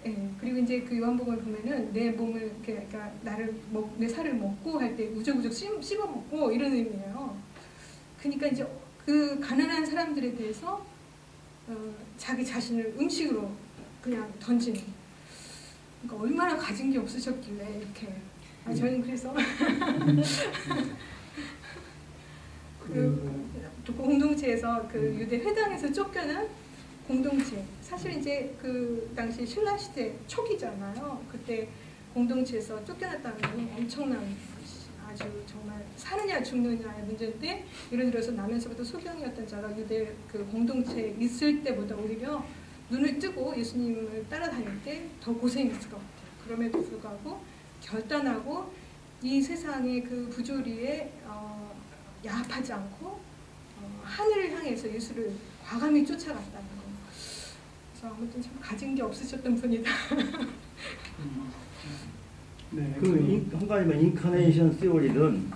예, 그리고 이제 그 요한복음을 보면은 내 몸을 그러니까 내 살을 먹고 할 때 우적우적 씹어 먹고 이런 의미예요. 그러니까 이제 그 가난한 사람들에 대해서 자기 자신을 음식으로 그냥 던지는. 그러니까 얼마나 가진 게 없으셨길래 이렇게. 저는 그래서 그 공동체에서 그 유대 회당에서 쫓겨난 공동체. 사실 이제 그 당시 신라 시대 초기잖아요. 그때 공동체에서 쫓겨났다는 건 엄청난, 아주 정말 사느냐 죽느냐의 문제인데, 예를 들어서 나면서부터 소경이었던 자가 유대 그 공동체에 있을 때보다 오히려 눈을 뜨고 예수님을 따라다닐 때 더 고생했을 것 같아요. 그럼에도 불구하고 결단하고 이 세상의 그 부조리에 야합하지 않고 하늘을 향해서 예수를 과감히 쫓아갔다는 거. 그래서 아무튼 참 가진 게 없으셨던 분이다. 네, 한 가지만 인카네이션 시오리는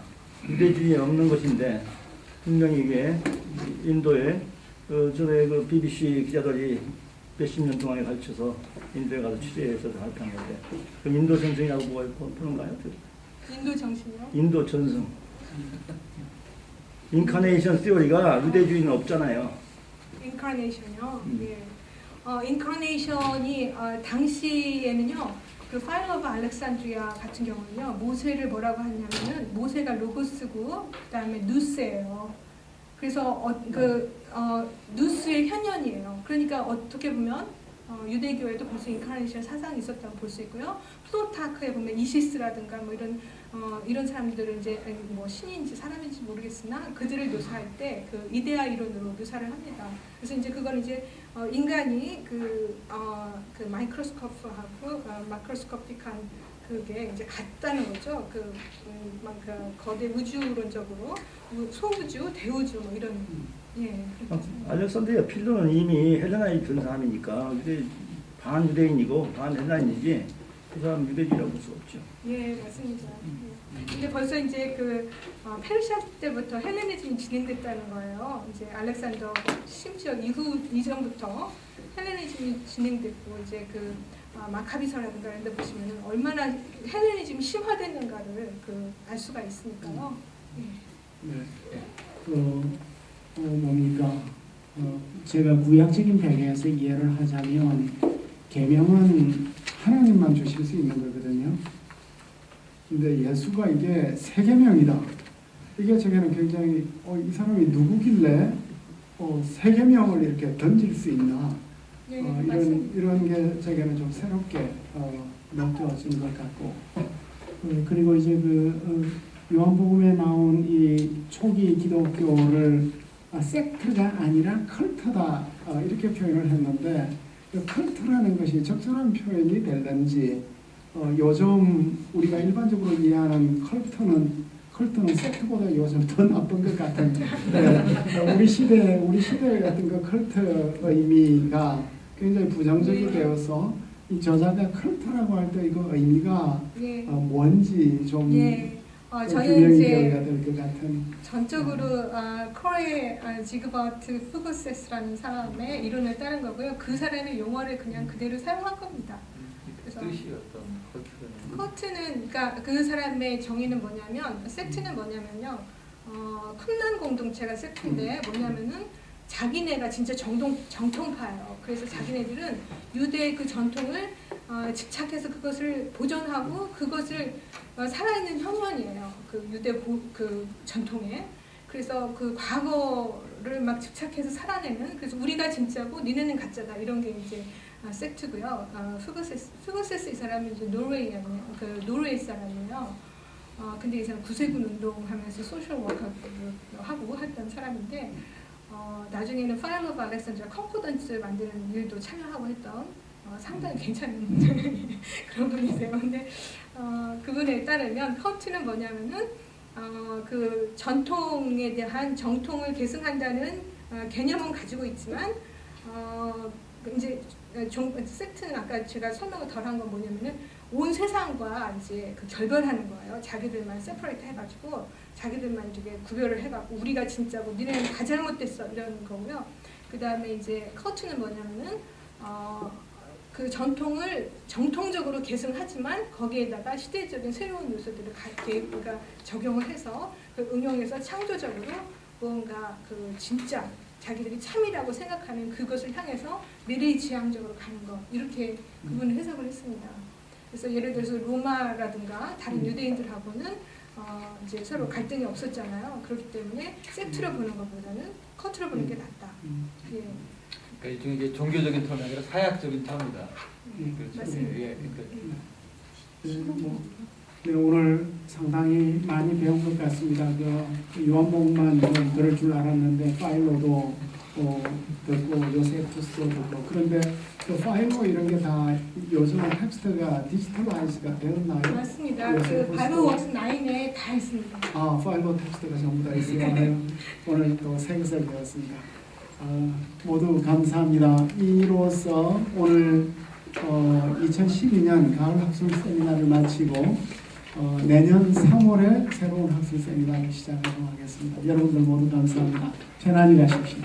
유대주의에 없는 것인데 분명히 이게 인도에 전에 그 BBC 기자들이 몇십 년 동안에 걸쳐서 인도에 가서 취재해서 발표한 건데 그럼 인도 전승이라고 보는가요? 인도 정신이요? 인도 전승. 인카네이션 시오리가 유대주의는 없잖아요. 인카네이션이요. 예. 인카네이션이 당시에는요. 그 파일 오브 알렉산드리아 같은 경우는요. 모세를 뭐라고 하냐면은 모세가 로고스고 그다음에 누스예요. 그래서 누스의 현현이에요. 그러니까 어떻게 보면 유대교에도 벌써 인카네이션 사상이 있었다고 볼 수 있고요. 플루타크에 보면 이시스라든가 뭐 이런 사람들은 이제 뭐 신인지 사람인지 모르겠으나 그들을 묘사할 때 그 이데아 이론으로 묘사를 합니다. 그래서 이제 그건 이제 인간이 그 마이크로스코프하고 마크로스코픽한 그게 이제 같다는 거죠. 그 거대 우주론적으로 소우주, 대우주 뭐 이런 예. 알렉산드리아 필로는 이미 헬레나에 든 사람이니까 반 유대인이고 반 헬레나인이지 그 사람 유대주의라고 볼 수 없죠. 예, 맞습니다. 근데 벌써 이제 그 페르시아 때부터 헬레니즘이 진행됐다는 거예요. 이제 알렉산더 심지어 이전부터 헬레니즘이 진행됐고 이제 그 마카비서라든가 이런 데 보시면은 얼마나 헬레니즘이 심화됐는가를 알 수가 있으니까요. 네. 뭡니까? 제가 구약적인 배경에서 이해를 하자면 계명은 하나님만 주실 수 있는 거거든요. 근데 예수가 이게 세 계명이다. 이게 제게는 굉장히 이 사람이 누구길래 세 계명을 이렇게 던질 수 있나? 네, 이런 게 제게는 좀 새롭게 느껴진 것 같고 그리고 이제 요한복음에 나온 이 초기 기독교를 섹트가 아니라 컬트다 이렇게 표현을 했는데 컬트라는 것이 적절한 표현이 될는지 요즘 우리가 일반적으로 이해하는 컬트는 섹트보다 요즘 더 나쁜 것 같은 우리 시대 같은 그 컬트 의미가 굉장히 부정적이 되어서 이 저자가 컬트라고 할 때 이거 의미가 뭔지 좀 저는 이제 되어야 될 것 같은 전적으로 코레 지그버트 푸고세스라는 사람의 이론을 따른 거고요. 그 사람의 용어를 그냥 그대로 사용한 겁니다. 그래서 뜻이 어떤 커트는 그러니까 그 사람의 정의는 뭐냐면 섹트는 뭐냐면요. 쿰란 공동체가 섹트인데 뭐냐면은 자기네가 진짜 정통파예요. 그래서 자기네들은 유대의 그 전통을 집착해서 그것을 보존하고 그것을 살아있는 현현이에요. 그 유대 그 전통에. 그래서 그 과거를 막 집착해서 살아내는. 그래서 우리가 진짜고 니네는 가짜다 이런 게 이제 섹트고요. 푸고세스 이 사람은 이제 노르웨이 사람이에요. 근데 이 사람 구세군 운동하면서 소셜 워크를 하고 했던 사람인데. 나중에는 파일 오브 알렉산드리아 컨코던스 만드는 일도 참여하고 했던 상당히 괜찮은 그런 분이세요. 근데 그분에 따르면 컬트는 뭐냐면은 그 전통에 대한 정통을 계승한다는 개념은 가지고 있지만 이제 섹트는 아까 제가 설명을 덜 한 건 뭐냐면은 온 세상과 이제 그 결별하는 거예요. 자기들만 세퍼레이트 해가지고 자기들만 이렇게 구별을 해갖고 우리가 진짜고 니네는 다 잘못됐어 이런 거고요. 그 다음에 이제 컬트는 뭐냐면은 그 전통을 정통적으로 계승하지만 거기에다가 시대적인 새로운 요소들을 그러니까 적용을 해서 그 응용해서 창조적으로 뭔가 그 진짜 자기들이 참이라고 생각하는 그것을 향해서 미래지향적으로 가는 것 이렇게 그분은 해석을 했습니다. 그래서 예를 들어서 로마라든가 다른 유대인들하고는 이제 서로 갈등이 없었잖아요. 그렇기 때문에 섹트로 보는 것보다는 커트로 보는 게 낫다. 예. 그러니까 일종의 이제 종교적인 텀이 아니라 사약적인 텀이다. 그렇죠. 맞습니다. 예, 네, 오늘 상당히 많이 배운 것 같습니다. 요한복음만 들을 줄 알았는데 파일로도 듣고 요세푸스도 듣고 그런데 그 파일로 이런 게 다 요즘은 텍스트가 디지털라이즈가 되었나요? 맞습니다. 그 요세푸스도- 바로 워슨 9에 다 있습니다. 아, 파일로 텍스트가 전부 다 있어요. 오늘 또 생소를 배웠습니다. 모두 감사합니다. 이로써 오늘 2012년 가을 학술 세미나를 마치고 내년 3월에 새로운 학술 세미나를 시작하도록 하겠습니다. 여러분들 모두 감사합니다. 편안히 가십시오.